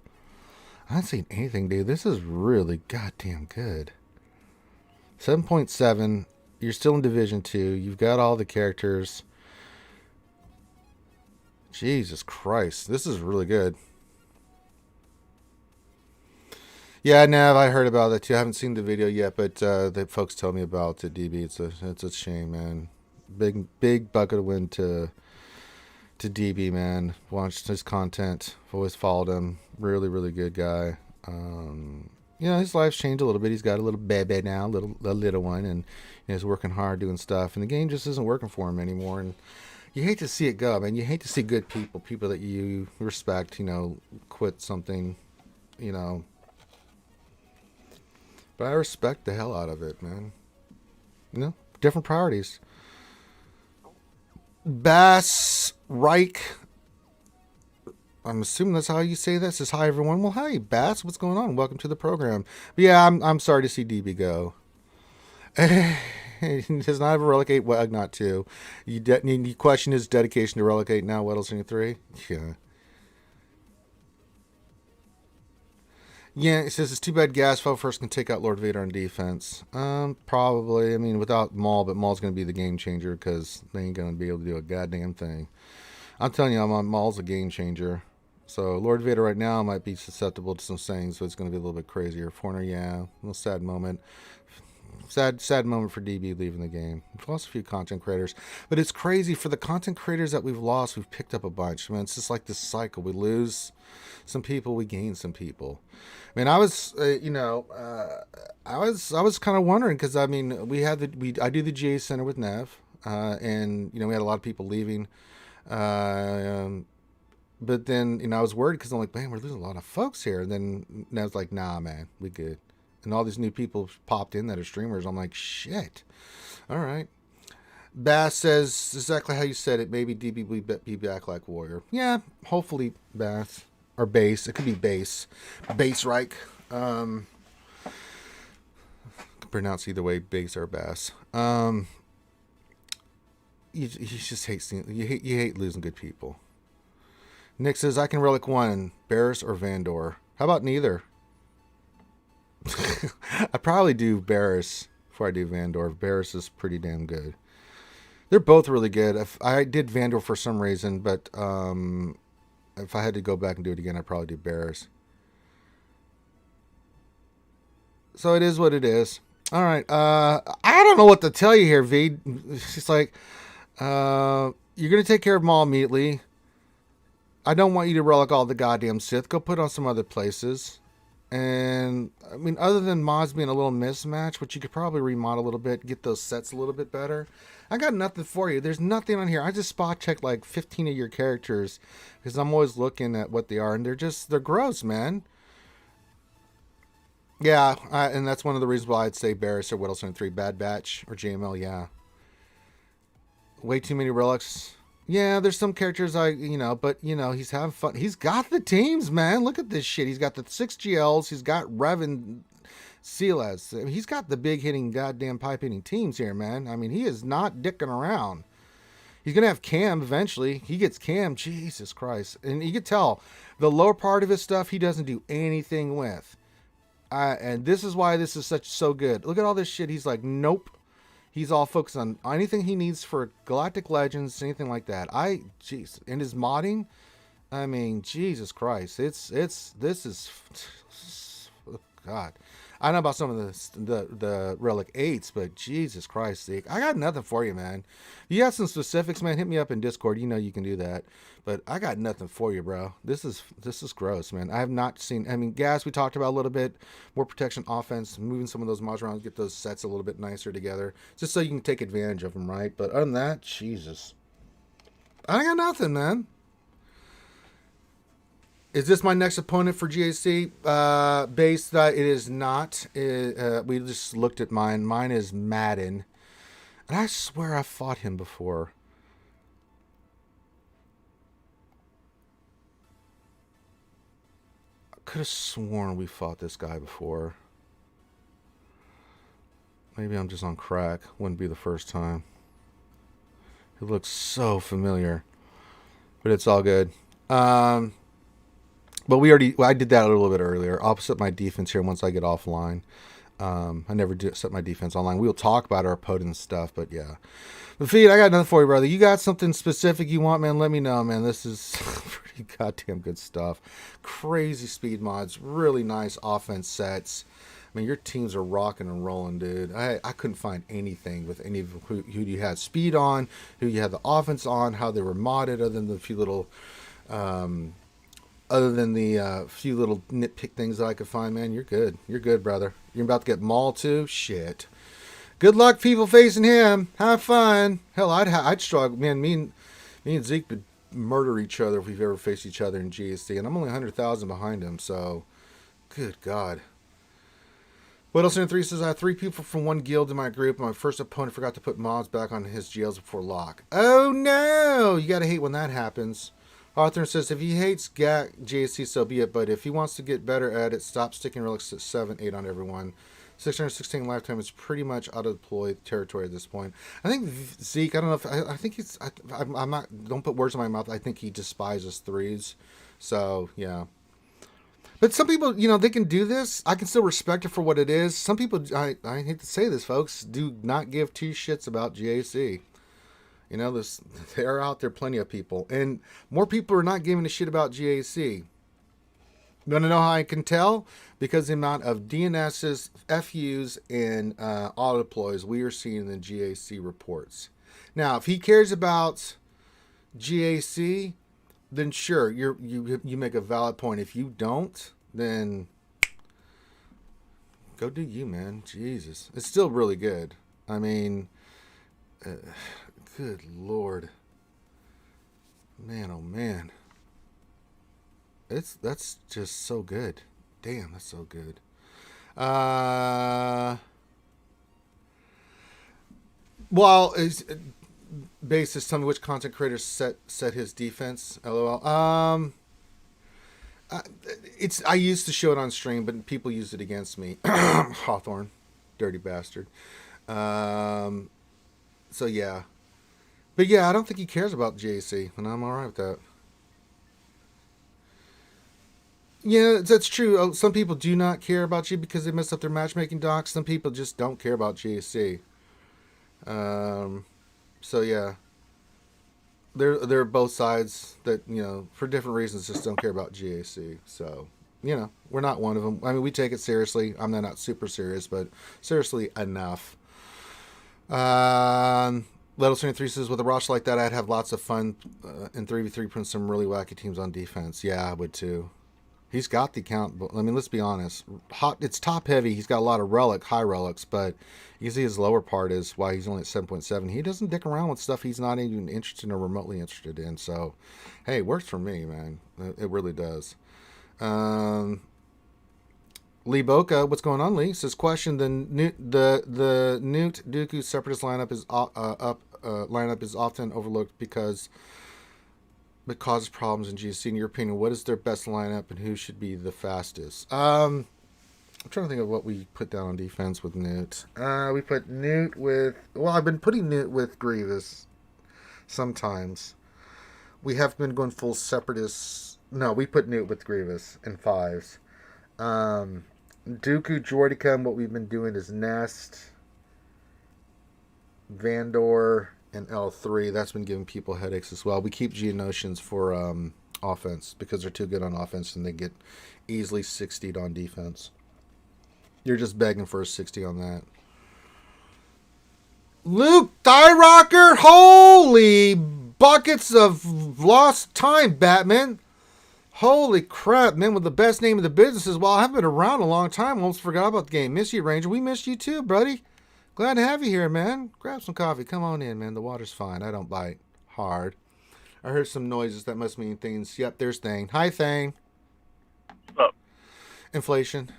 I haven't seen anything, dude. This is really goddamn good. 7.7. You're still in Division 2. You've got all the characters. Jesus Christ. This is really good. Yeah, Nav, I heard about that too. I haven't seen the video yet, but the folks told me about it, DB. It's a shame, man. Big bucket of wind to DB, man. Watched his content. I've always followed him. Really, really good guy. His life's changed a little bit. He's got a little baby now, a little one, and he's working hard doing stuff. And the game just isn't working for him anymore. And you hate to see it go, man. You hate to see good people that you respect, quit something, But I respect the hell out of it, man. Different priorities. Bass Reich. I'm assuming that's how you say this. Says hi everyone. Well, hi Bass. What's going on? Welcome to the program. But yeah, I'm sorry to see DB go. He does not have a Relic 8 Ugnaught 2. You question his dedication to Relic 8 now, Weddleston 3? Yeah. Yeah, it says it's too bad Gasfell first can take out Lord Vader on defense. Probably. I mean, without Maul, but Maul's going to be the game changer because they ain't going to be able to do a goddamn thing. I'm telling you, Maul's a game changer. So Lord Vader right now might be susceptible to some sayings, so it's going to be a little bit crazier. Forner, yeah, a little sad moment. Sad moment for DB leaving the game. We've lost a few content creators, but it's crazy for the content creators that we've lost. We've picked up a bunch. I mean, it's just like this cycle. We lose some people, we gain some people. I mean, I was, I was kind of wondering because I mean, I do the GA Center with Nev, and we had a lot of people leaving, but then I was worried because I'm like, man, we're losing a lot of folks here. And then Nev's like, nah, man, we good. And all these new people popped in that are streamers. I'm like, shit. All right. Bass says exactly how you said it. Maybe DB will be back like Warrior. Yeah, hopefully Bass. Or Base. It could be Base. Base Reich. Can pronounce either way, Base or Bass. You just hate you hate losing good people. Nick says, I can Relic 1, Barris or Vandor. How about neither? I probably do Barris before I do Vandor. Barris is pretty damn good. They're both really good. I did Vandor for some reason, but if I had to go back and do it again, I'd probably do Barris. So it is what it is. All right. I don't know what to tell you here, V. It's just like, you're going to take care of Maul immediately. I don't want you to Relic all the goddamn Sith. Go put on some other places. And, I mean, other than mods being a little mismatch, which you could probably remodel a little bit, get those sets a little bit better, I got nothing for you. There's nothing on here. I just spot checked like 15 of your characters because I'm always looking at what they are, and they're gross, man. Yeah, and that's one of the reasons why I'd say Barris or Whittleston 3, Bad Batch, or JML, yeah. Way too many relics. Yeah, there's some characters but he's having fun. He's got the teams, man. Look at this shit. He's got the 6 GLs. He's got Revan Sealaz. I mean, he's got the big hitting, goddamn pipe hitting teams here, man. I mean, he is not dicking around. He's going to have Cam eventually. He gets Cam. Jesus Christ. And you can tell the lower part of his stuff, he doesn't do anything with. And this is why this is so good. Look at all this shit. He's like, nope. He's all focused on anything he needs for Galactic Legends, anything like that. Jeez, in his modding, I mean, Jesus Christ, this is, God. I don't know about some of the Relic 8s, but Jesus Christ, I got nothing for you, man. You got some specifics, man, hit me up in Discord. You can do that. But I got nothing for you, bro. This is gross, man. I have not seen, I mean, Gas, we talked about a little bit. More protection offense, moving some of those mods around, get those sets a little bit nicer together. Just so you can take advantage of them, right? But other than that, Jesus. I got nothing, man. Is this my next opponent for GAC? Base, it is not. We just looked at mine. Mine is Madden. And I swear I fought him before. I could have sworn we fought this guy before. Maybe I'm just on crack. Wouldn't be the first time. It looks so familiar. But it's all good. But I did that a little bit earlier. I'll set my defense here once I get offline. I never do set my defense online. We'll talk about our opponent and stuff, but yeah. But Feed, I got nothing for you, brother. You got something specific you want, man? Let me know, man. This is pretty goddamn good stuff. Crazy speed mods, really nice offense sets. I mean, your teams are rocking and rolling, dude. I couldn't find anything with any of who you had speed on, who you had the offense on, how they were modded, other than the few little few little nitpick things that I could find, man. You're good. You're good, brother. You're about to get mauled too? Shit. Good luck, people facing him. Have fun. Hell, I'd struggle. Man, me and Zeke would murder each other if we've ever faced each other in GSC, and I'm only 100,000 behind him, so good God. What else in 3 says, I have 3 people from one guild in my group. My first opponent forgot to put mods back on his GLs before lock. Oh no! You gotta hate when that happens. Arthur says, if he hates GAC, so be it, but if he wants to get better at it, stop sticking relics at 7, 8 on everyone. 616 lifetime is pretty much out of deploy territory at this point. I think Zeke, I don't know if, I think he's, I'm not, don't put words in my mouth, I think he despises 3s. So, yeah. But some people, they can do this. I can still respect it for what it is. Some people, I hate to say this, folks, do not give 2 shits about GAC. There are out there plenty of people. And more people are not giving a shit about GAC. You want to know how I can tell? Because the amount of DNSs, FUs, and auto deploys we are seeing in the GAC reports. Now, if he cares about GAC, then sure, you make a valid point. If you don't, then go do you, man. Jesus. It's still really good. I mean... good Lord. Man, oh man. That's just so good. Damn, that's so good. Basis, tell me which content creator set his defense. LOL. I used to show it on stream, but people used it against me. Hawthorne, dirty bastard. So yeah. But yeah, I don't think he cares about GAC, and I'm alright with that. Yeah, that's true. Some people do not care about G because they messed up their matchmaking docs. Some people just don't care about GAC. So yeah. There are both sides that, for different reasons just don't care about GAC. So, we're not one of them. I mean, we take it seriously. I'm not super serious, but seriously enough. Little23 says, with a roster like that, I'd have lots of fun in 3v3 putting some really wacky teams on defense. Yeah, I would too. He's got the account, but I mean, let's be honest. It's top heavy. He's got a lot of high relics, but you can see his lower part is why he's only at 7.7. He doesn't dick around with stuff he's not even interested in or remotely interested in. So, hey, it works for me, man. It really does. Lee Boca, what's going on, Lee? Says, question: the Newt Dooku Separatist lineup is often overlooked because it causes problems in GSC. In your opinion, what is their best lineup and who should be the fastest? I'm trying to think of what we put down on defense with Newt. We put Newt with... Well, I've been putting Newt with Grievous sometimes. We have been going full Separatists. No, we put Newt with Grievous in 5s. Dooku, Droideka, and what we've been doing is Nest, Vandor, and L3. That's been giving people headaches as well. We keep Geonosians for offense because they're too good on offense and they get easily 60'd on defense. You're just begging for a 60 on that. Luke Thyrocker, holy buckets of lost time, Batman. Holy crap, man, with the best name in the business as well. I haven't been around a long time. Almost forgot about the game. Miss you, Ranger. We missed you too, buddy. Glad to have you here, man. Grab some coffee. Come on in, man. The water's fine. I don't bite hard. I heard some noises. That must mean things. Yep, there's Thane. Hi, Thane. What's up? Inflation.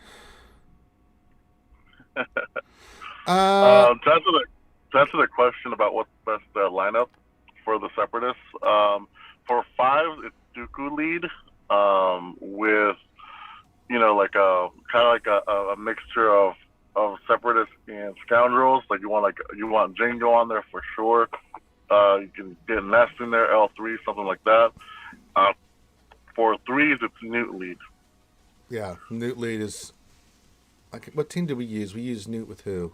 To answer the question about what's the best lineup for the Separatists, for 5, it's Dooku lead, with, like a mixture of Separatists and Scoundrels. Like you want Django on there for sure. You can get Nest in there, L3, something like that. For threes, it's Newt lead. Yeah, Newt lead is. Like, what team did we use? We used Newt with who?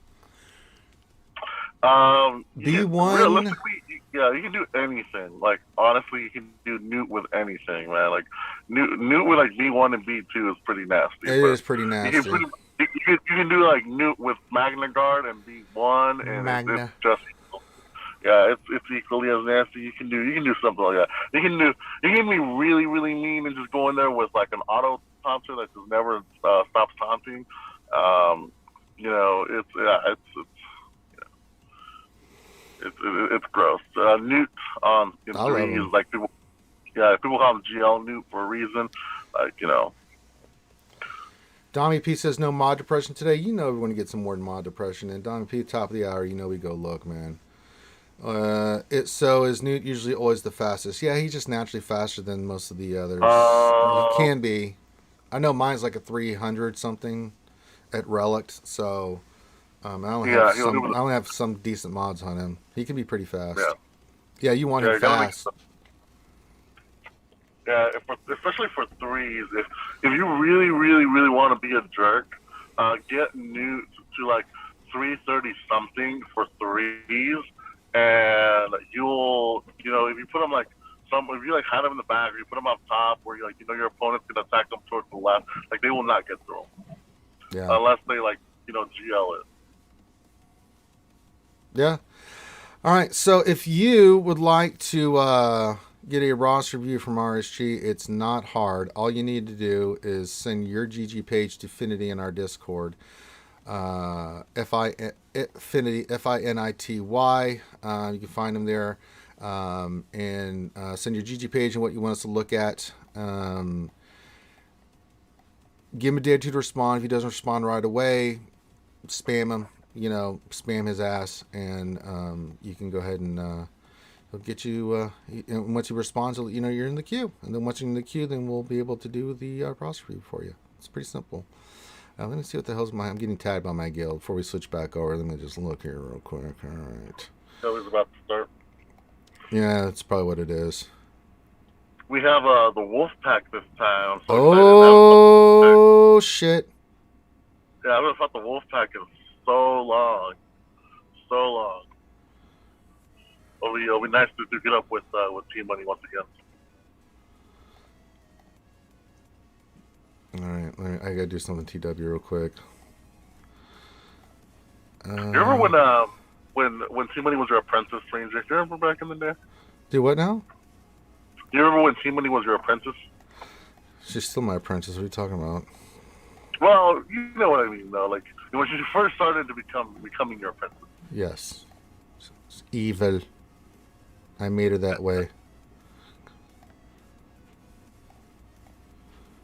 B1. Realistically, yeah, you can do anything. Like honestly, you can do Newt with anything, man. Like Newt with like B1 and B2 is pretty nasty. It is pretty nasty. You can do like Newt with Magna Guard and B1, and it's just it's equally as nasty. You can do something like that. You can be really really mean and just go in there with like an auto taunter that just never stops taunting. It's gross. Newt in threes, like people call him GL Newt for a reason. Like Dommy P says no mod depression today. You know we want to get some more mod depression. And Dommy P, top of the hour, we go look, man. So is Newt usually always the fastest? Yeah, he's just naturally faster than most of the others. He can be. I know mine's like a 300 something at Relict, so I only have some decent mods on him. He can be pretty fast. Yeah, you want him fast. Yeah, especially for threes. If you really, really, really want to be a jerk, get Newt to like 330 something for threes, and you'll if you put him like if you like had him in the back, or you put him up top, where you your opponent's gonna attack them towards the left, like they will not get through him. Yeah. Unless they GL it. Yeah. All right. So if you would like to get a roster review from RSG, it's not hard. All you need to do is send your GG page to Finity in our Discord. Finity, Finity. You can find them there. And send your GG page and what you want us to look at. Give him a day or two to respond. If he doesn't respond right away, spam him. Spam his ass, and you can go ahead and he'll get you. And once he responds, you're in the queue. And then once you're in the queue, then we'll be able to do the process review for you. It's pretty simple. Let me see what the hell's I'm getting tagged by my guild before we switch back over. Let me just look here real quick. All right. That was about to start. Yeah, that's probably what it is. We have the Wolf Pack this time. Oh shit! Yeah, I thought the Wolf Pack is so long. It'll be nice to get up with Team Money once again. All right, I gotta do something TW real quick. You remember when Team Money was your apprentice, Ranger? Do you remember back in the day? Do what now? Do you remember when Team Money was your apprentice? She's still my apprentice. What are you talking about? Well, you know what I mean, though. Like when she first started to becoming your apprentice. Yes. It's evil. I made her that way.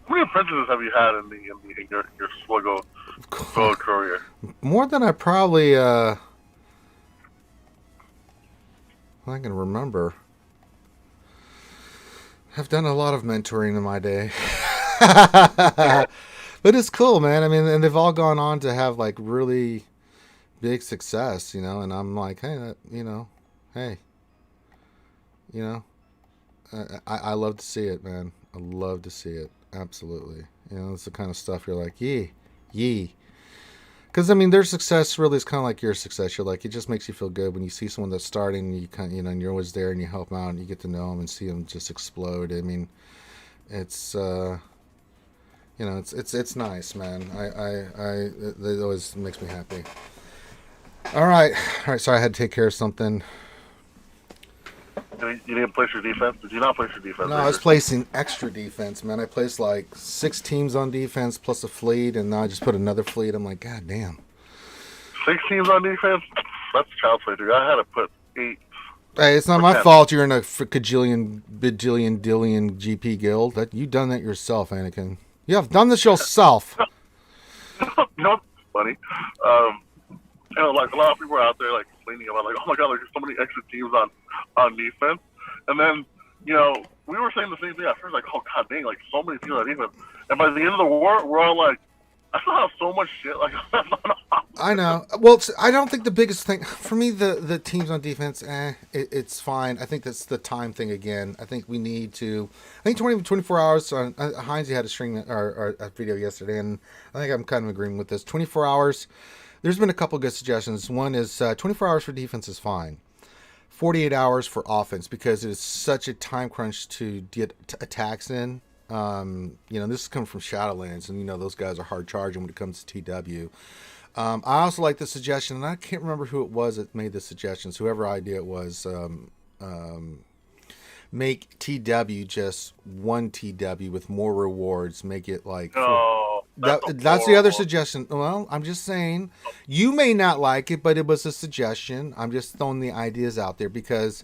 How many apprentices have you had in your SWGOH career? More than I probably I can remember. I've done a lot of mentoring in my day. But it's cool, man. I mean, and they've all gone on to have like really big success, and I'm like, hey, I love to see it, man. I love to see it. Absolutely. It's the kind of stuff you're like, yee. Because, I mean, their success really is kind of like your success. You're like, it just makes you feel good when you see someone that's starting, and you kind of, and you're always there and you help them out and you get to know them and see them just explode. I mean, it's, it's nice, man. It always makes me happy. All right. Sorry, I had to take care of something. You didn't place your defense? Did you not place your defense? No, I was placing extra defense, man. I placed like 6 teams on defense plus a fleet, and now I just put another fleet. I'm like, God damn. 6 teams on defense? That's child's play, dude. I had to put 8. Hey, it's not my fault you're in a bajillion GP guild. You done that yourself, Anakin. You have done this yourself. No, funny. Like a lot of people are out there like complaining about like, oh my god, there's so many extra teams on defense. And then, we were saying the same thing at first, like, oh god dang, like so many teams on defense. And by the end of the war, we're all like, I still have so much shit like on offense. I know. Well, I don't think the biggest thing for me, the teams on defense, it's fine. I think that's the time thing again. I think we need to. I think 24 hours. On Heinz had a string or a video yesterday, and I think I'm kind of agreeing with this. 24 hours. There's been a couple good suggestions. One is 24 hours for defense is fine. 48 hours for offense because it is such a time crunch to get attacks in. This is coming from Shadowlands, and those guys are hard charging when it comes to TW. I also like the suggestion, and I can't remember who it was that made the suggestions. Whoever idea it was, make TW just one TW with more rewards. Make it like that's the other suggestion. Well, I'm just saying, you may not like it, but it was a suggestion. I'm just throwing the ideas out there because,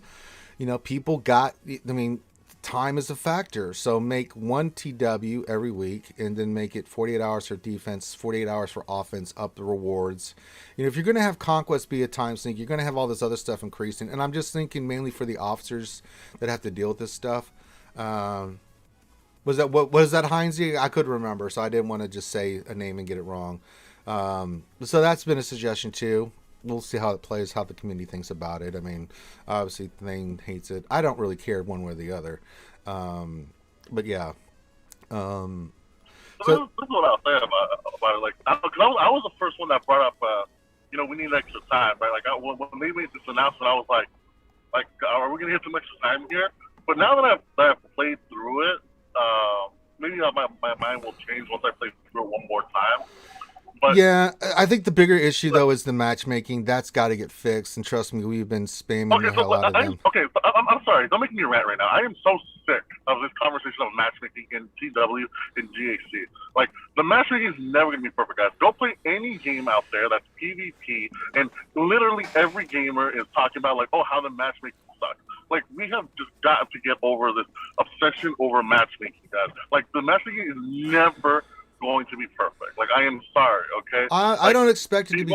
people got. I mean, time is a factor. So make one TW every week and then make it 48 hours for defense, 48 hours for offense, up the rewards. If you're going to have Conquest be a time sink, you're going to have all this other stuff increasing. And I'm just thinking mainly for the officers that have to deal with this stuff. Was that Heinz? I couldn't remember, so I didn't want to just say a name and get it wrong. So that's been a suggestion too. We'll see how it plays, how the community thinks about it. I mean, obviously, Thane hates it. I don't really care one way or the other. But yeah. So this is what I'll say about it. Like, because I was the first one that brought up, we need extra time, right? Like, when they made this announcement, I was like, are we gonna get some extra time here? But now that I've played through it, maybe my mind will change once I play through it one more time. But, yeah, I think the bigger issue though is the matchmaking. That's got to get fixed, and trust me, we've been spamming the hell out of them. I'm sorry. Don't make me rant right now. I am so sick of this conversation of matchmaking in TW and GAC. Like, the matchmaking is never going to be perfect, guys. Go play any game out there that's PvP, and literally every gamer is talking about, like, how the matchmaking sucks. Like, we have just got to get over this obsession over matchmaking, guys. Like, the matchmaking is never going to be perfect. Like, I am sorry, okay? I don't expect it to be...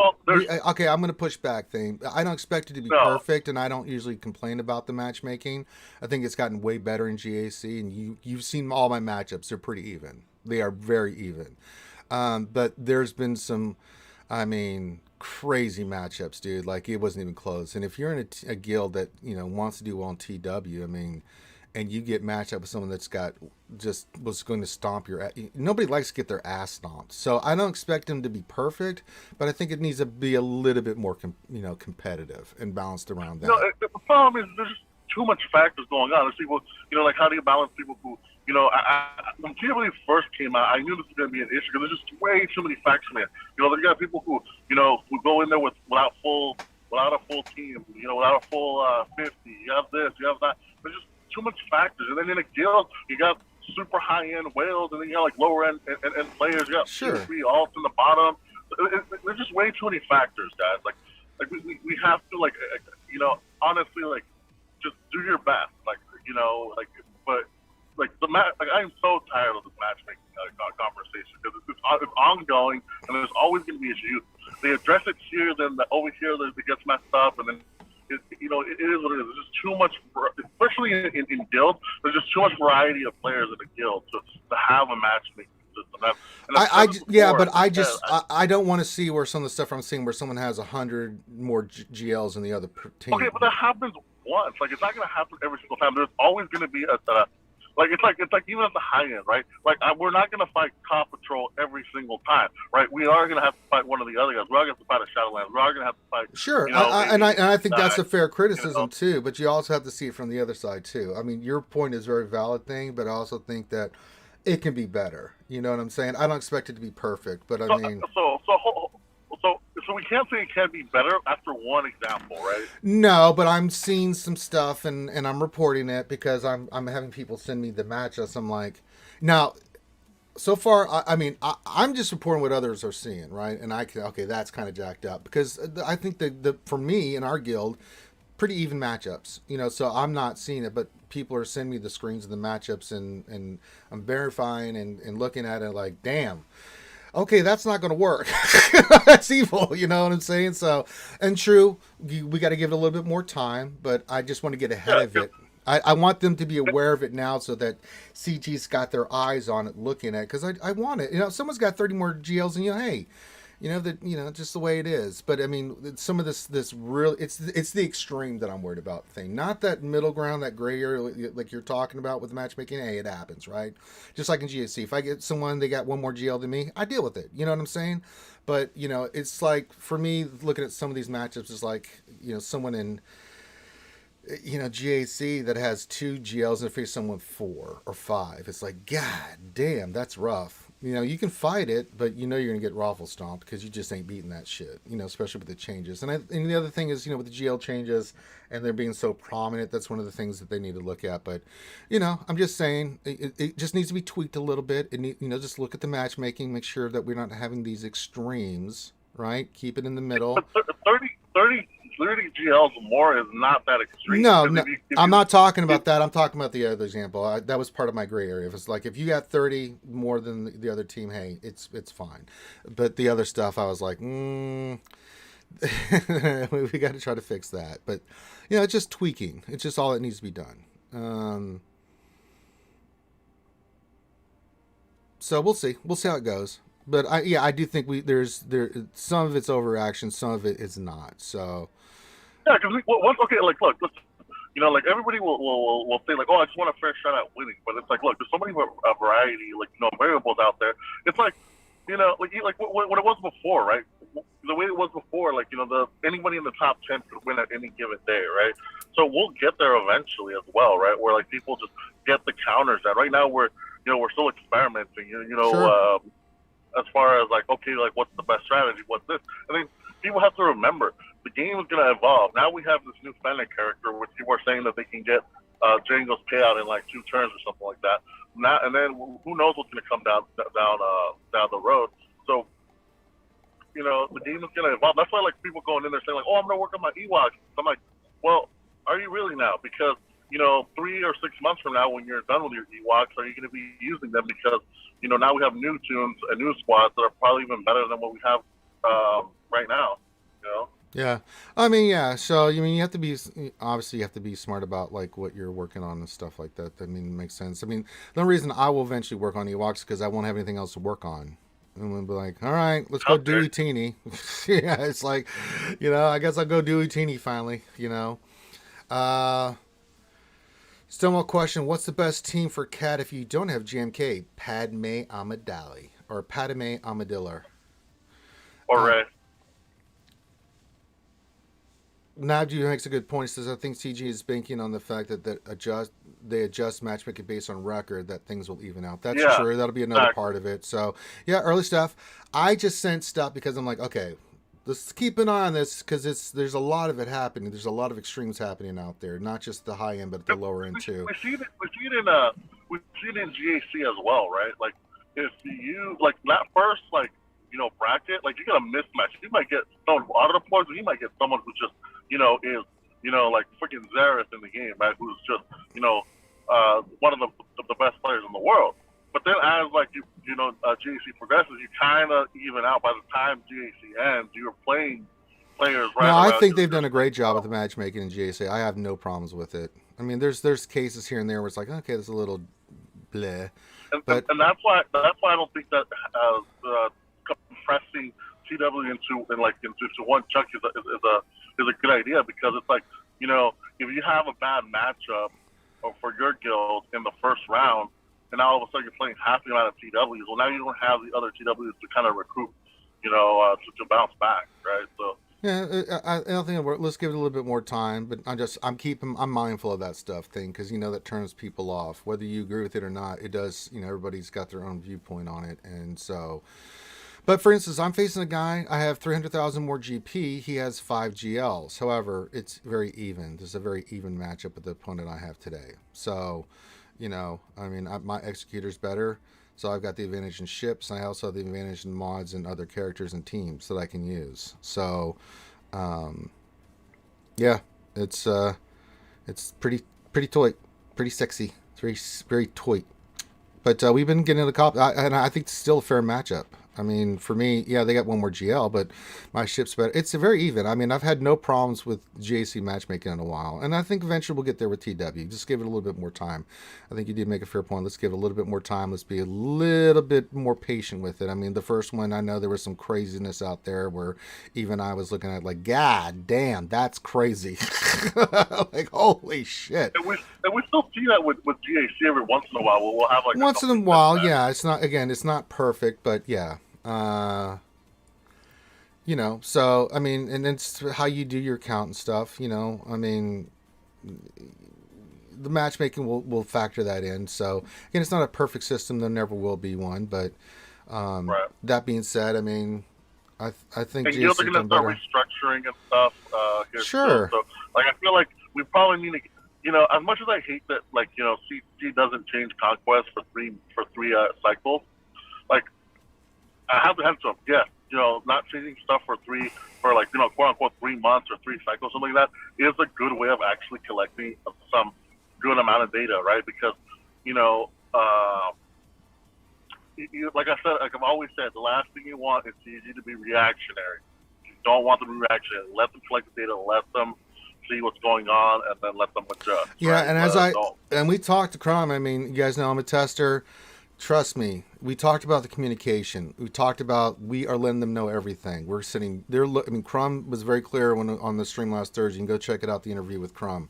Okay, I'm going to push back thing. I don't expect it to be perfect, and I don't usually complain about the matchmaking. I think it's gotten way better in GAC, and you've seen all my matchups. They're pretty even. They are very even. But there's been some, crazy matchups, dude. Like, it wasn't even close. And if you're in a guild that, wants to do well in TW, and you get matched up with someone that's was going to stomp your ass. Nobody likes to get their ass stomped. So I don't expect them to be perfect, but I think it needs to be a little bit more, competitive and balanced around that. The problem is there's just too much factors going on. There's people, like, how do you balance people who, when TW first came out, I knew this was going to be an issue because there's just way too many factors in it. You got people who, who go in there without a full team, without a full 50. You have this, you have that. There's just too much factors, and then in a guild you got super high end whales, and then you got like lower end and players. You got 3 alts in the bottom. There's just way too many factors, guys. Like we have to honestly, like, just do your best. But I am so tired of this matchmaking conversation because it's ongoing, and there's always going to be issues. They address it here, then over here it gets messed up, and then. It is what it is. There's just too much, especially in guilds. There's just too much variety of players in a guild to have a matchmaking system. I don't want to see where some of the stuff I'm seeing where someone has 100 more GLs than the other team. Okay, but that happens once. Like, it's not going to happen every single time. There's always going to be it's like even at the high end, right? Like, we're not going to fight Cop Patrol every single time, right? We are going to have to fight one of the other guys. We are going to have to fight a Shadowlands. We are going to have to fight. Sure, I think that's a fair criticism too. But you also have to see it from the other side too. I mean, your point is a very valid thing, but I also think that it can be better. You know what I'm saying? I don't expect it to be perfect, but So we can't say it can be better after one example, right? No, but I'm seeing some stuff and I'm reporting it because I'm having people send me the matchups. I'm like, now, so far, I'm just reporting what others are seeing, right? And that's kind of jacked up because I think the for me in our guild, pretty even matchups, so I'm not seeing it, but people are sending me the screens of the matchups and I'm verifying and looking at it like, damn. Okay, that's not going to work. That's evil, you know what I'm saying? So, and true, we got to give it a little bit more time, but I just want to get ahead of it. I want them to be aware of it now so that CG's got their eyes on it, looking at it, because I want it. Someone's got 30 more GLs, and hey, Just the way it is. But I mean, some of this really, it's the extreme that I'm worried about thing, not that middle ground, that gray area like you're talking about with matchmaking. Hey, it happens, right? Just like in GSC, if I get someone they got one more GL than me, I deal with it. You know what I'm saying? But it's like for me looking at some of these matchups is like someone in GAC that has two GLs and face someone 4 or 5. It's like, God damn, that's rough. You can fight it, but you're going to get raffle stomped because you just ain't beating that shit, especially with the changes. And the other thing is, with the GL changes and they're being so prominent, that's one of the things that they need to look at. But, I'm just saying it just needs to be tweaked a little bit. Just look at the matchmaking, make sure that we're not having these extremes, right? Keep it in the middle. But 30 GLs more is not that extreme. No, I'm not talking about that. I'm talking about the other example. That was part of my gray area. If it's like if you got 30 more than the other team, hey, it's fine. But the other stuff, I was like, we got to try to fix that. But it's just tweaking. It's just all that needs to be done. So we'll see. We'll see how it goes. But I do think there's some of it's overaction, some of it is not. So. Yeah, because okay, like look, like everybody will say like, oh, I just want a fair shot at winning, but it's like, look, there's so many variety, like variables out there. It's like, like what it was before, right? The way it was before, like anybody in the top 10 could win at any given day, right? So we'll get there eventually as well, right? Where like people just get the counters. That right now we're still experimenting, Sure. As far as like, okay, like what's the best strategy? What's this? I think people have to remember the game is going to evolve. Now we have this new Fennec character, which people are saying that they can get Django's payout in like 2 turns or something like that. Now, and then who knows what's going to come down the road. So, the game is going to evolve. That's why like people going in there saying like, oh, I'm going to work on my Ewoks. I'm like, well, are you really now? Because 3 or 6 months from now, when you're done with your Ewoks, are you going to be using them? Because now we have new tunes and new squads that are probably even better than what we have right now. Yeah, I mean, yeah. So you have to be obviously you have to be smart about like what you're working on and stuff like that. I mean, it makes sense. I mean, the reason I will eventually work on Ewoks because I won't have anything else to work on. And we'll be like, all right, let's go Dewey Teeny. Yeah, it's like, I guess I'll go Dewey Teeny finally. Still more question. What's the best team for Cat if you don't have GMK? Padme Amidala or Padme Amidala? Or Ray. Nabju makes a good point. He says, I think CG is banking on the fact that they adjust matchmaking based on record, that things will even out. That's true. That'll be another part of it. So, yeah, early stuff. I just sent stuff because I'm like, okay, let's keep an eye on this because there's a lot of it happening. There's a lot of extremes happening out there, not just the high end, but the lower end too. We see it in GAC as well, right? Like if you like that first bracket, like you get a mismatch. You might get someone out of the points, or you might get someone who just is like freaking Xerath in the game, right? Who's just one of the best players in the world. But then as like GAC progresses, you kind of even out. By the time GAC ends, you're playing players. Right. No, I think they've done a great job with the matchmaking in GAC. I have no problems with it. I mean, there's cases here and there where it's like, okay, there's a little bleh. And that's why I don't think that compressing TW into one chunk is a good idea, because it's like if you have a bad matchup for your guild in the first round, and now all of a sudden you're playing half the amount of TWs, well now you don't have the other TWs to kind of recruit, to bounce back, right? So. Yeah, I don't think let's give it a little bit more time, but I'm mindful of that stuff thing because that turns people off. Whether you agree with it or not, it does. Everybody's got their own viewpoint on it, and so. But for instance, I'm facing a guy. I have 300,000 more GP. He has 5 GLs. However, it's very even. There's a very even matchup with the opponent I have today. So, my executor's better. So I've got the advantage in ships, and I also have the advantage in mods and other characters and teams that I can use. So, yeah, it's pretty toy, pretty sexy, very very toy. But we've been getting the cop, and I think it's still a fair matchup. I mean, for me, yeah, they got one more GL, but my ship's better. It's very even. I mean, I've had no problems with GAC matchmaking in a while, and I think eventually we'll get there with TW. Just give it a little bit more time. I think you did make a fair point. Let's give it a little bit more time. Let's be a little bit more patient with it. I mean, the first one, I know there was some craziness out there where even I was looking at like, God damn, that's crazy. Like, holy shit. And we still see that with GAC every once in a while. We'll have like Once in a while, yeah. It's not, again, it's not perfect, but yeah. So I mean, and it's how you do your count and stuff. I mean, the matchmaking will factor that in. So again, it's not a perfect system. There never will be one. But right. That being said, I mean, I think and you're looking to start restructuring and stuff. Here sure. So like, I feel like we probably need to. As much as I hate that, like, CG doesn't change Conquest for three cycles, like, I have to have some, yes, not changing stuff for like, quote unquote 3 months or 3 cycles, something like that, is a good way of actually collecting some good amount of data, right? Because, like I said, like I've always said, the last thing you want is CG to be reactionary. You don't want them to be reactionary. Let them collect the data, let them see what's going on, and then let them adjust. Yeah, right? And we talked to Crom. I mean, you guys know I'm a tester. Trust me, we talked about the communication. We talked about we are letting them know everything. We're sitting there. I mean, Crom was very clear on the stream last Thursday. You can go check it out, the interview with Crom.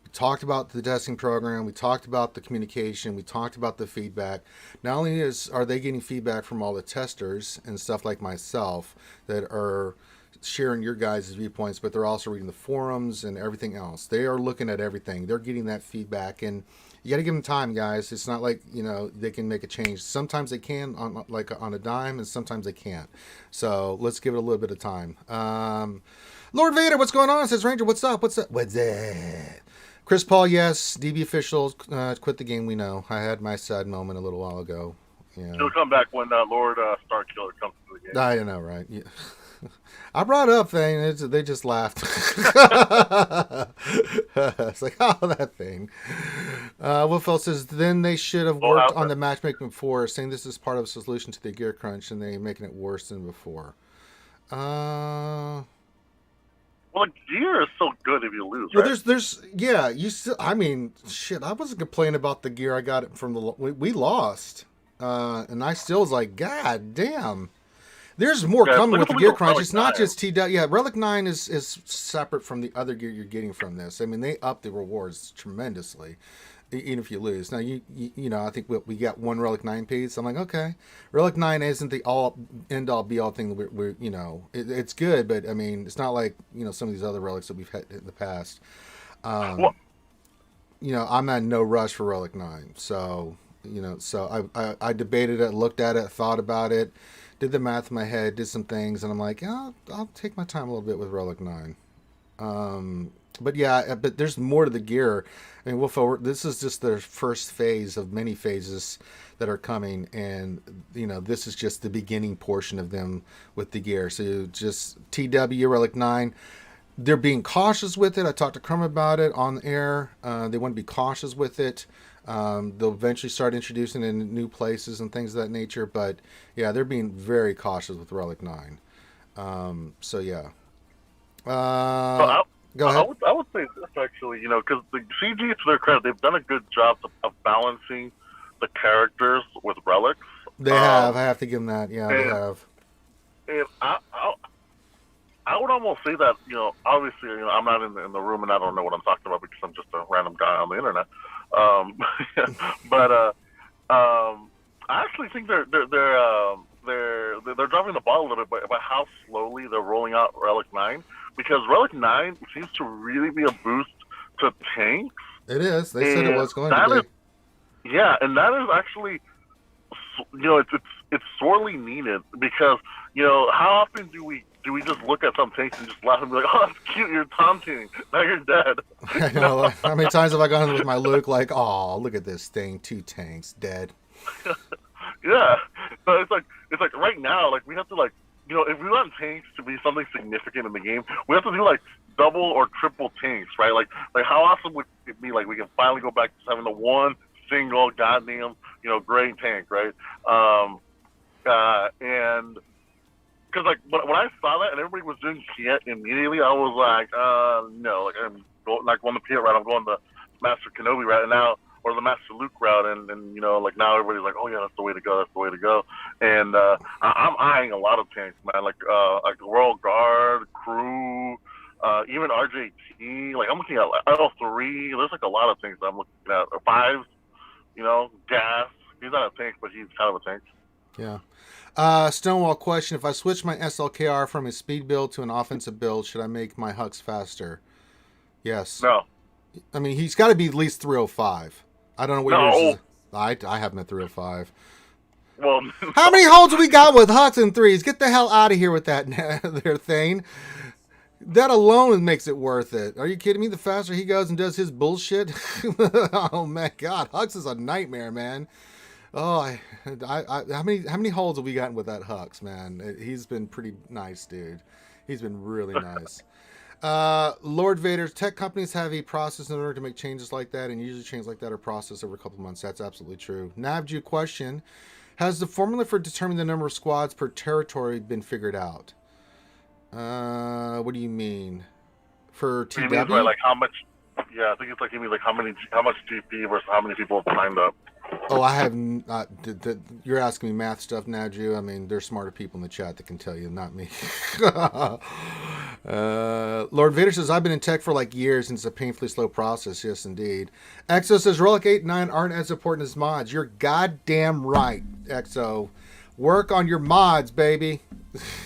We talked about the testing program. We talked about the communication. We talked about the feedback. Not only are they getting feedback from all the testers and stuff like myself that are sharing your guys' viewpoints, but they're also reading the forums and everything else. They are looking at everything. They're getting that feedback, and you got to give them time, guys. It's not like they can make a change. Sometimes they can on a dime, and sometimes they can't. So let's give it a little bit of time. Lord Vader, what's going on? Says Ranger, what's up? What's up? Chris Paul, yes. DB officials quit the game. We know. I had my sad moment a little while ago. Yeah. He'll come back when Lord Starkiller comes to the game. I know, right? Yeah. I brought up thing. They just laughed. It's like, oh, that thing. Wolfell says, then they should have worked on the matchmaking before, saying this is part of a solution to the gear crunch, and they're making it worse than before. Well, the gear is so good if you lose, well, right? yeah, you still, I mean, shit, I wasn't complaining about the gear I got it from we lost. And I still was like, God damn. There's more coming with the gear crunch. It's not just TW. Yeah, Relic 9 is separate from the other gear you're getting from this. I mean, they up the rewards tremendously, even if you lose. Now, I think we got one Relic 9 piece. I'm like, okay. Relic 9 isn't the end-all, be-all thing. It's good, but, I mean, it's not like, some of these other relics that we've had in the past. I'm at no rush for Relic 9. So, I debated it, looked at it, thought about it, did the math in my head, did some things, and I'm like, yeah, I'll take my time a little bit with Relic 9. But there's more to the gear. I mean, this is just the first phase of many phases that are coming, and this is just the beginning portion of them with the gear. So just TW Relic 9. They're being cautious with it. I talked to Crum about it on air. They want to be cautious with it. They'll eventually start introducing it in new places and things of that nature. But yeah, they're being very cautious with Relic 9. So yeah. Go ahead. I would say this actually, because the CG, to their credit, they've done a good job of balancing the characters with relics. They have. I have to give them that. Yeah, they have. And I would almost say that, obviously, I'm not in the room and I don't know what I'm talking about because I'm just a random guy on the internet. But I actually think they're dropping the ball a little bit about how slowly they're rolling out Relic 9, because Relic 9 seems to really be a boost to tanks. It is. They said it was going to be. Yeah, and that is actually, it's sorely needed because, how often do we just look at some tanks and just laugh and be like, oh, that's cute, you're taunting, now you're dead. I know. How many times have I gone with my Luke like, oh, look at this thing, 2 tanks, dead. Yeah. So it's like right now, like, we have to, like, if we want tanks to be something significant in the game, we have to do, like, double or triple tanks, right? Like how awesome would it be, like, we can finally go back to having the one single goddamn, great tank, right? And because like when I saw that and everybody was doing Kiet immediately, I was like, no, like I'm going like on the Kiet route, I'm going the Master Kenobi route, and now or the Master Luke route, and like now everybody's like, oh yeah, that's the way to go, that's the way to go. And I'm eyeing a lot of tanks, man, like the Royal Guard, Crew, even RJT. Like I'm looking at L3. There's like a lot of things that I'm looking at. Fives, Gas. He's not a tank, but he's kind of a tank. Yeah. Stonewall question: if I switch my SLKR from a speed build to an offensive build, should I make my Hux faster? Yes. No. I mean, he's got to be at least 305. I don't know what yours is. I have him at 305. Well, how many holds have we got with Hux and threes? Get the hell out of here with that there thing. That alone makes it worth it. Are you kidding me? The faster he goes and does his bullshit. Oh my God, Hux is a nightmare, man. Oh, how many holds have we gotten with that Hux, man? He's been pretty nice, dude. He's been really nice. Lord Vader's tech companies have a process in order to make changes like that, and usually changes like that are processed over a couple of months. That's absolutely true. Navju question: has the formula for determining the number of squads per territory been figured out? What do you mean? For TW? You mean by like how much? Yeah, I think it's like you mean like how much GP versus how many people have signed up. Oh, I have not. You're asking me math stuff, Naju. I mean, there's smarter people in the chat that can tell you, not me. Lord Vader says, I've been in tech for like years, and it's a painfully slow process. Yes, indeed. Exo says, Relic 8 and 9 aren't as important as mods. You're goddamn right, Exo. Work on your mods, baby.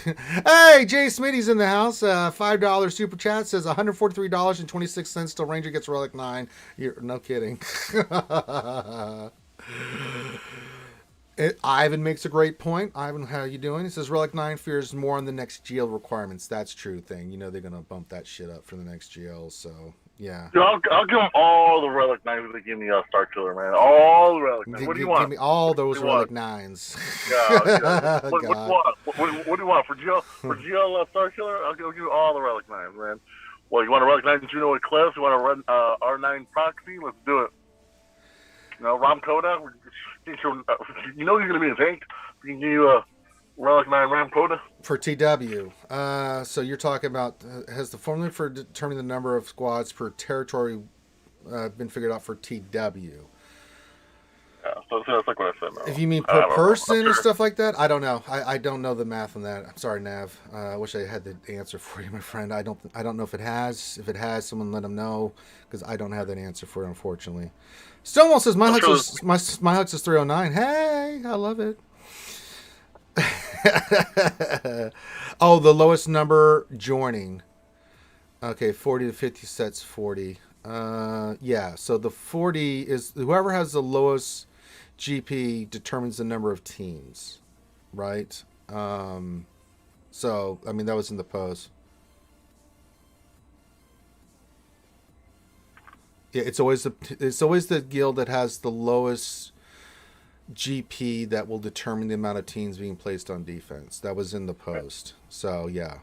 Hey, Jay Smitty's in the house. $5 super chat says $143.26 till Ranger gets Relic 9. No kidding. Ivan makes a great point. Ivan, how you doing? He says Relic 9 fears more on the next GL requirements. That's true thing. They're going to bump that shit up for the next GL, so yeah. Dude, I'll give them all the Relic 9s if they give me a Star Killer, man. All the Relic 9s. What do you want? Give me all those Relic 9s. Yeah. What do you want? What do you want? For GL Star Killer, I'll give you all the Relic 9s, man. Well, you want a Relic 9 Juno Eclipse? You want to run R9 Proxy? Let's do it. Ram Coda, you're going to be a tank. We can give you a Relic 9 Ram Coda. For TW. So you're talking about, has the formula for determining the number of squads per territory been figured out for TW? Yeah, so that's like what I said. No. If you mean per person or stuff like that, I don't know. I don't know the math on that. I'm sorry, Nav. I wish I had the answer for you, my friend. I don't know if it has. If it has, someone let them know, because I don't have that answer for it, unfortunately. Stonewall says my Hux is 309. Hey, I love it. Oh, the lowest number joining. Okay, 40 to 50 sets 40. Yeah, so the 40 is whoever has the lowest GP determines the number of teams, right? So I mean that was in the post. Yeah, it's always the guild that has the lowest GP that will determine the amount of teams being placed on defense. That was in the post. So yeah.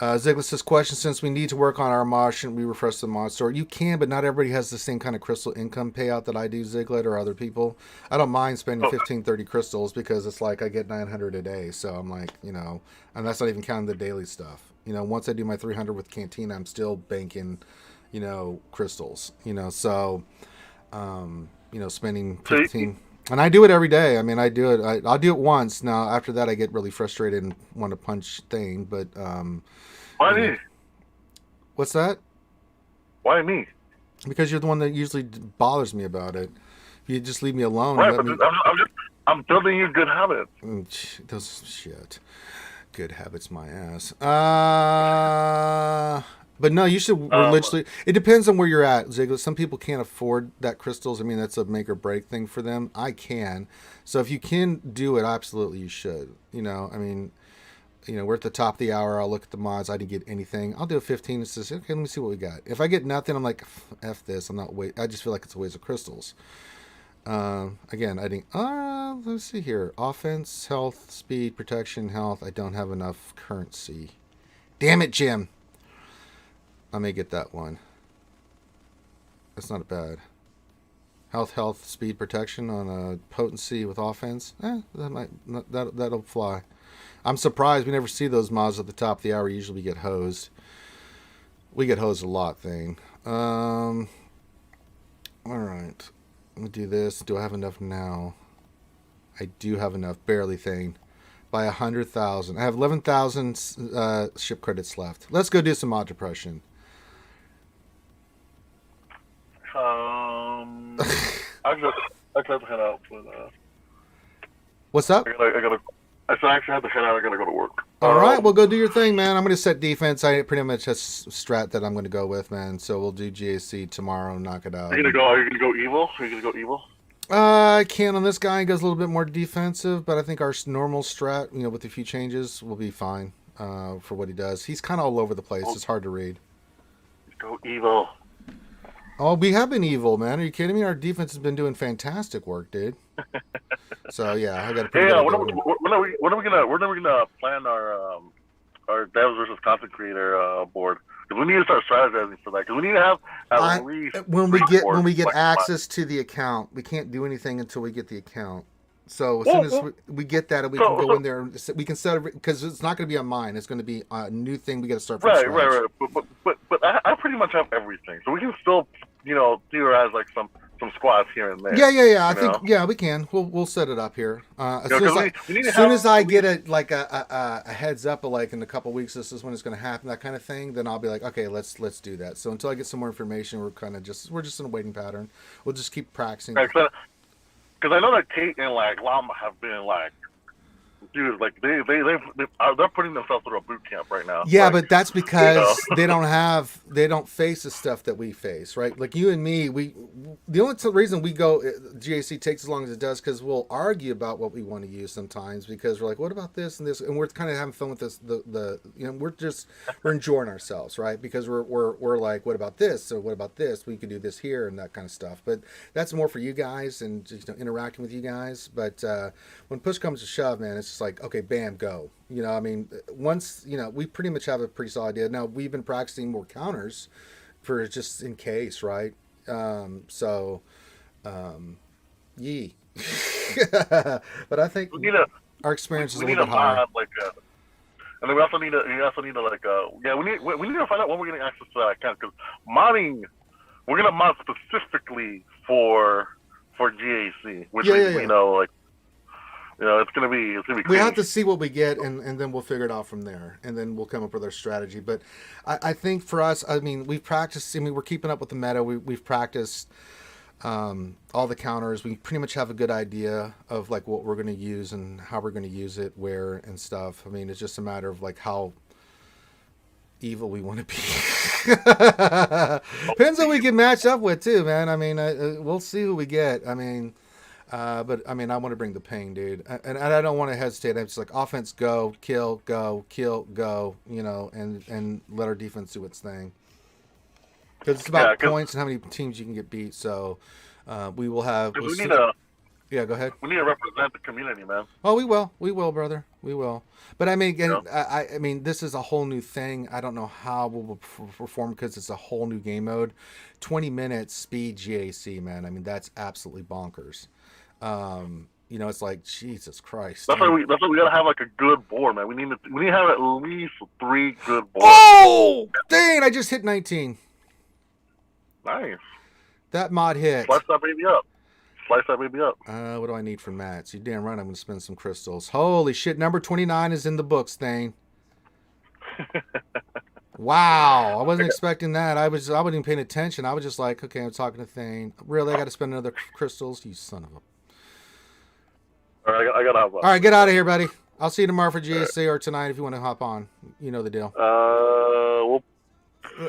Ziggler says, question, since we need to work on our mod, shouldn't we refresh the mod store? You can, but not everybody has the same kind of crystal income payout that I do, Ziggler, or other people. I don't mind spending 15, 30 crystals because it's like I get 900 a day. So I'm like, and that's not even counting the daily stuff. Once I do my 300 with Cantina, I'm still banking, crystals, so, spending 15. And I do it every day. I mean, I do it. I'll do it once. Now, after that, I get really frustrated and want to punch thing. But why me? What's that? Why me? Because you're the one that usually bothers me about it. If you just leave me alone. Right, but I'm building you good habits. Those shit. Good habits, my ass. But no, you should literally. It depends on where you're at, Ziggler. Some people can't afford that crystals. I mean, that's a make or break thing for them. I can. So if you can do it, absolutely you should. I mean, we're at the top of the hour. I'll look at the mods. I didn't get anything. I'll do a 15 and say, okay, let me see what we got. If I get nothing, I'm like, F this. I'm not I just feel like it's a waste of crystals. Again, I think, let's see here. Offense, health, speed, protection, health. I don't have enough currency. Damn it, Jim. I may get that one. That's not bad. Health, speed, protection on potency with offense. That'll fly. I'm surprised we never see those mods at the top of the hour. Usually we get hosed. We get hosed a lot, thing. All right. Let me do this. Do I have enough now? I do have enough. Barely, thing. By 100,000. I have 11,000 ship credits left. Let's go do some mod depression. I have to head out. But, What's up? I actually have to head out. I gotta go to work. All right, well, go do your thing, man. I'm going to set defense. I pretty much have strat that I'm going to go with, man. So we'll do GAC tomorrow and knock it out. Are you gonna go evil? Are you gonna go evil? I can on this guy. He goes a little bit more defensive, but I think our normal strat, with a few changes, will be fine for what he does. He's kind of all over the place. It's hard to read. Go evil. Oh, we have been evil, man. Are you kidding me? Our defense has been doing fantastic work, dude. So yeah, I got to. When are we gonna plan our devs versus content creator board? Because we need to start strategizing for that. Because we need to have at least when we get access to the account. We can't do anything until we get the account. So as soon as we get that, and we can go in there, we can set it, because it's not going to be on mine. It's going to be a new thing. We got to start from scratch. Right. But I pretty much have everything, so we can still theorize like some squads here and there. Yeah. I think we can. We'll set it up here. As soon as I get a heads up, like in a couple weeks, this is when it's going to happen, that kind of thing. Then I'll be like, okay, let's do that. So until I get some more information, we're just in a waiting pattern. We'll just keep practicing. Because I know that Kate and like Llama have been like, dude, like they're putting themselves through a boot camp right now. Yeah, but that's because they don't face the stuff that we face, right? Like you and me, the only reason we go GAC takes as long as it does because we'll argue about what we want to use sometimes because we're like, what about this and this, and we're kind of having fun with this. We're enjoying ourselves, right? Because we're like, what about this? So what about this? We could do this here and that kind of stuff. But that's more for you guys and just interacting with you guys. But when push comes to shove, man, it's just like, okay, bam, go. Once, we pretty much have a pretty solid idea. Now, we've been practicing more counters for just in case, right? Yee. But I think our experience is a little bit higher. And then we also need to we need to find out when we're getting access to that account, because modding, we're going to mod specifically for GAC, which it's gonna be crazy. We have to see what we get, and then we'll figure it out from there, and then we'll come up with our strategy. But I think for us, we've practiced. We're keeping up with the meta. We've practiced all the counters. We pretty much have a good idea of like what we're going to use and how we're going to use it, where and stuff. It's just a matter of like how evil we want to be. Depends on who we get matched up with too, man. We'll see who we get. But I want to bring the pain, dude, and I don't want to hesitate. I'm just like, offense, go, kill, go, and let our defense do its thing. Because it's about points and how many teams you can get beat. So we will have. Go ahead. We need to represent the community, man. Oh, we will, brother, we will. But this is a whole new thing. I don't know how we'll perform because it's a whole new game mode. 20 minutes speed GAC, man. That's absolutely bonkers. It's like Jesus Christ. That's why we gotta have like a good board, man. We need to have at least 3 good boards. Oh, dang! I just hit 19. Nice. That mod hit. Slice that baby up. What do I need from Matt? You damn right. I'm gonna spend some crystals. Holy shit! Number 29 is in the books, Thane. Wow, I wasn't expecting that. I wasn't even paying attention. I was just like, okay, I'm talking to Thane. Really, I got to spend another crystals? You son of a. All right, I gotta hop on. All right, get out of here, buddy. I'll see you tomorrow for GAC or tonight if you want to hop on. You know the deal.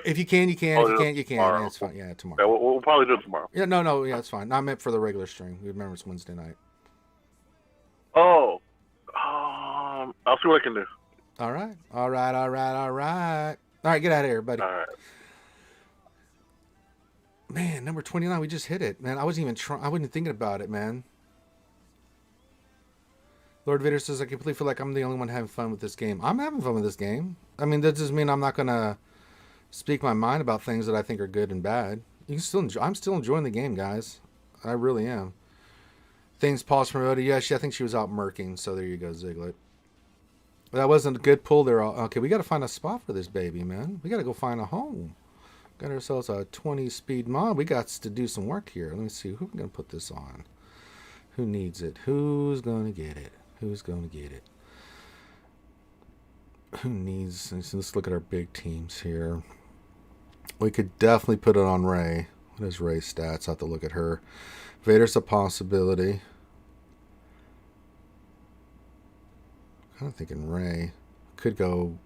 If you can, you can. If you can't, you can. Yeah, it's fine. Yeah, tomorrow. Yeah, we'll probably do it tomorrow. Yeah, no, yeah, it's fine. I meant for the regular stream. Remember, it's Wednesday night. Oh, I'll see what I can do. All right. All right, get out of here, buddy. All right. Man, number 29, we just hit it, man. I wasn't even thinking about it, man. Lord Vader says, I completely feel like I'm the only one having fun with this game. I'm having fun with this game. That doesn't mean I'm not going to speak my mind about things that I think are good and bad. You can still enjoy. I'm still enjoying the game, guys. I really am. Things Paul's promoted. Yeah, I think she was out murking. So there you go, Ziglet. That wasn't a good pull there. Okay, we got to find a spot for this baby, man. We got to go find a home. Got ourselves a 20 speed mod. We got to do some work here. Let me see. Who we going to put this on? Who needs it? Who's going to get it? Who's going to get it? Who needs... Let's look at our big teams here. We could definitely put it on Ray. What is Ray's stats? I have to look at her. Vader's a possibility. I'm thinking Ray could go.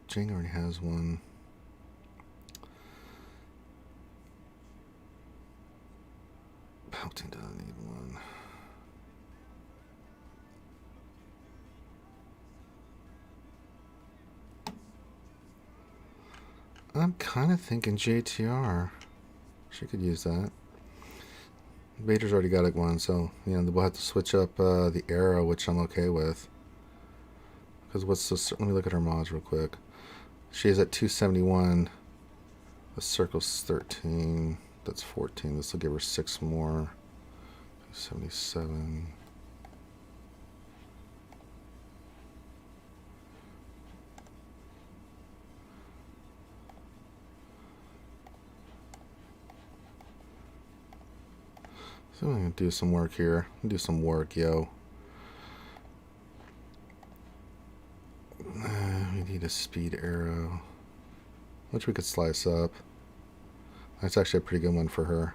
Jane already has one. Palpatine doesn't need one. I'm kind of thinking JTR. She could use that. Vader's already got one, so we'll have to switch up the arrow, which I'm okay with. Because let me look at her mods real quick. She's at 271. The circle's 13. That's 14. This will give her 6 more. 277. So I'm gonna do some work here. Do some work, yo. We need a speed arrow, which we could slice up. That's actually a pretty good one for her.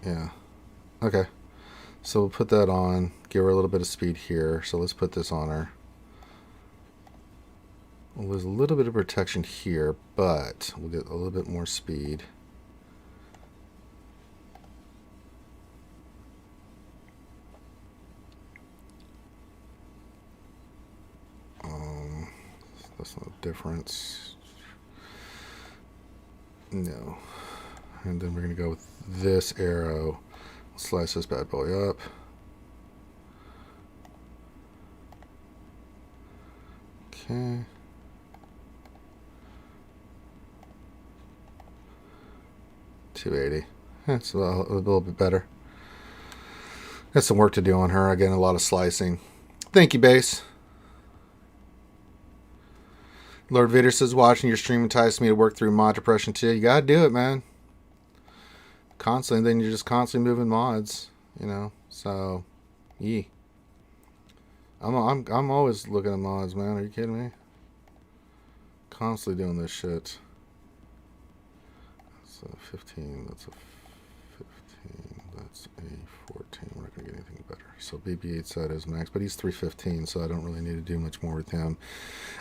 Yeah. Okay. So we'll put that on. Give her a little bit of speed here. So let's put this on her. We'll lose a little bit of protection here, but we'll get a little bit more speed. That's no difference. No. And then we're going to go with this arrow. Slice this bad boy up. Okay. $280. That's a little bit better. Got some work to do on her. Again, a lot of slicing. Thank you, base. Lord Vader says, watching your stream enticed me to work through mod depression too. You gotta do it, man. Constantly, then you're just constantly moving mods, So, yeah. I'm always looking at mods, man. Are you kidding me? Constantly doing this shit. That's a 15. That's a 15. That's a 14. We're not gonna get anything better. So BB-8 side is max, but he's 315, so I don't really need to do much more with him.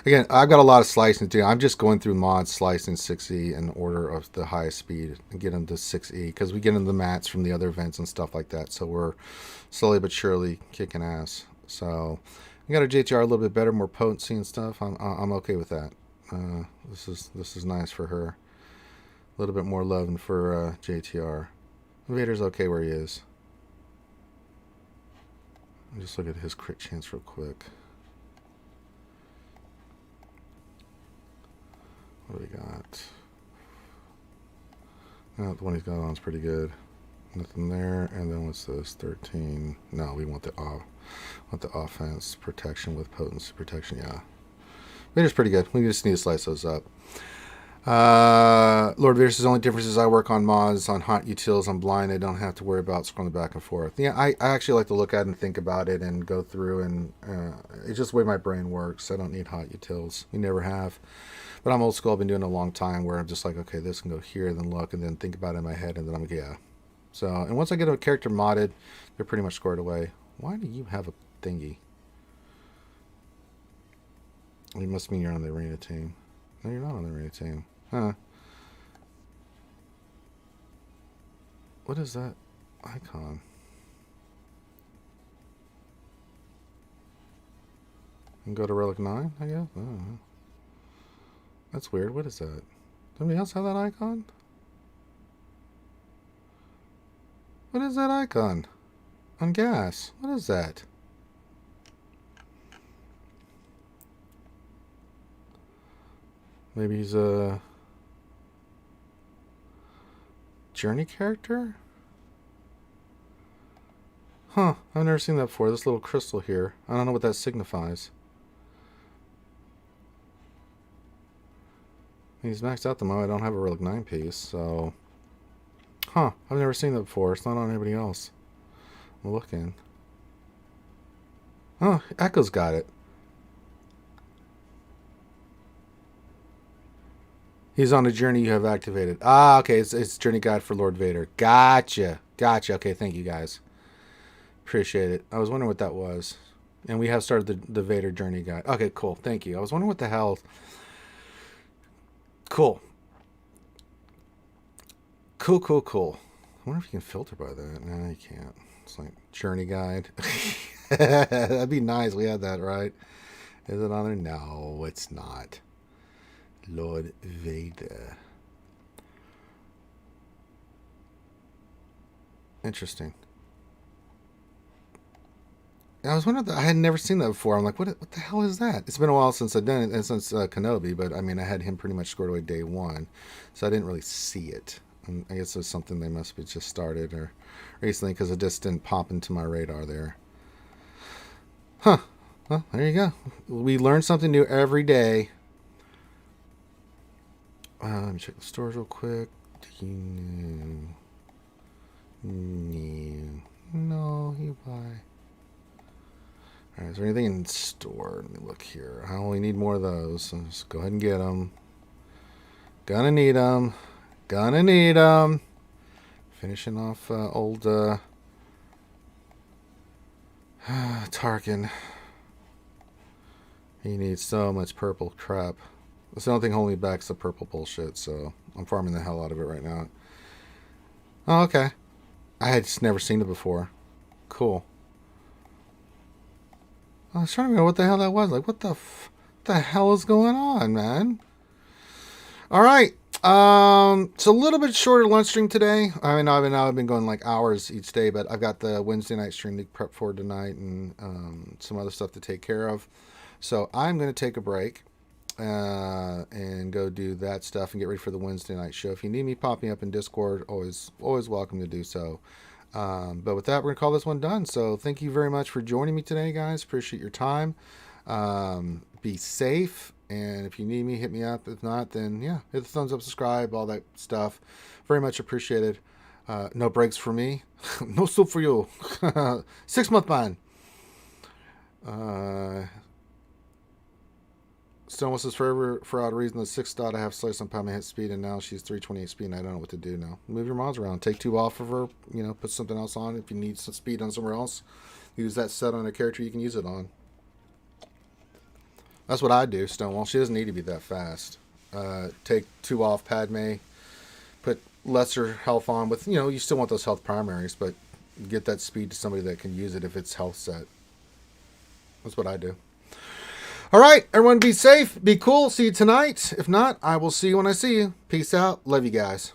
Again, I've got a lot of slicing to do. I'm just going through mods, slicing 6E in order of the highest speed and get them to 6E because we get into the mats from the other events and stuff like that. So we're slowly but surely kicking ass. So we got our JTR a little bit better, more potency and stuff. I'm okay with that. This is nice for her. A little bit more love for JTR. Vader's okay where he is. I'll just look at his crit chance real quick. What do we got? Oh, the one he's got on is pretty good. Nothing there. And then what's this? 13. No, we want the offense protection with potency protection. Yeah, Vader's pretty good. We just need to slice those up. Lord Vader says, only difference is I work on mods, on hot utils, I'm blind, I don't have to worry about scrolling back and forth. Yeah, I actually like to look at it and think about it and go through, and it's just the way my brain works. I don't need hot utils. We never have. But I'm old school. I've been doing it a long time where I'm just like, okay, this can go here, then look, and then think about it in my head, and then I'm like, yeah. So, and once I get a character modded, they're pretty much squared away. Why do you have a thingy? You must mean you're on the arena team. No, you're not on the arena team. Huh. What is that icon? And go to Relic 9, I guess? I don't know. That's weird. What is that? Does anybody else have that icon? What is that icon? On gas. What is that? Maybe he's a Journey character? Huh, I've never seen that before. This little crystal here. I don't know what that signifies. He's maxed out the mo. I don't have a relic 9 piece, so... Huh, I've never seen that before. It's not on anybody else. I'm looking. Oh, Echo's got it. He's on a journey you have activated. Ah, okay, it's Journey Guide for Lord Vader. Gotcha. Gotcha. Okay, thank you guys. Appreciate it. I was wondering what that was. And we have started the Vader Journey Guide. Okay, cool. Thank you. I was wondering what the hell... Cool. Cool. I wonder if you can filter by that. No, you can't. It's like Journey Guide. That'd be nice. We had that, right? Is it on there? No, it's not. Lord Vader. Interesting. I was wondering, I had never seen that before. I'm like, what the hell is that? It's been a while since I've done it, and since Kenobi, but I mean, I had him pretty much scored away day one, so I didn't really see it. And I guess it was something they must have just started or recently, because it just didn't pop into my radar there. Huh. Well, there you go. We learn something new every day. Let me check the stores real quick. No, you buy. Alright, is there anything in store? Let me look here. I only need more of those, so just go ahead and get them. Gonna need them. Finishing off old Tarkin. He needs so much purple crap. That's the only thing holding me back is the purple bullshit, so I'm farming the hell out of it right now. Oh, okay. I had just never seen it before. Cool. I was trying to remember what the hell that was. Like, what the hell is going on, man? All right. It's a little bit shorter lunch stream today. I mean, I've been going like hours each day, but I've got the Wednesday night stream to prep for tonight and some other stuff to take care of. So I'm going to take a break and go do that stuff and get ready for the Wednesday night show. If you need me popping up in Discord, always welcome to do so. But with that, we're going to call this one done. So thank you very much for joining me today, guys. Appreciate your time. Be safe. And if you need me, hit me up. If not, then yeah, hit the thumbs up, subscribe, all that stuff. Very much appreciated. No breaks for me. No soup for you. 6-month ban. Stone was forever for odd reason. The 6 dot I have sliced on pound my hit speed, and now she's 328 speed, and I don't know what to do now. Move your mods around. Take 2 off of her. You know, put something else on. If you need some speed on somewhere else, use that set on a character you can use it on. That's what I do, Stonewall. She doesn't need to be that fast. Take 2 off Padme. Put lesser health on with, you still want those health primaries, but get that speed to somebody that can use it if it's health set. That's what I do. All right, everyone be safe. Be cool. See you tonight. If not, I will see you when I see you. Peace out. Love you guys.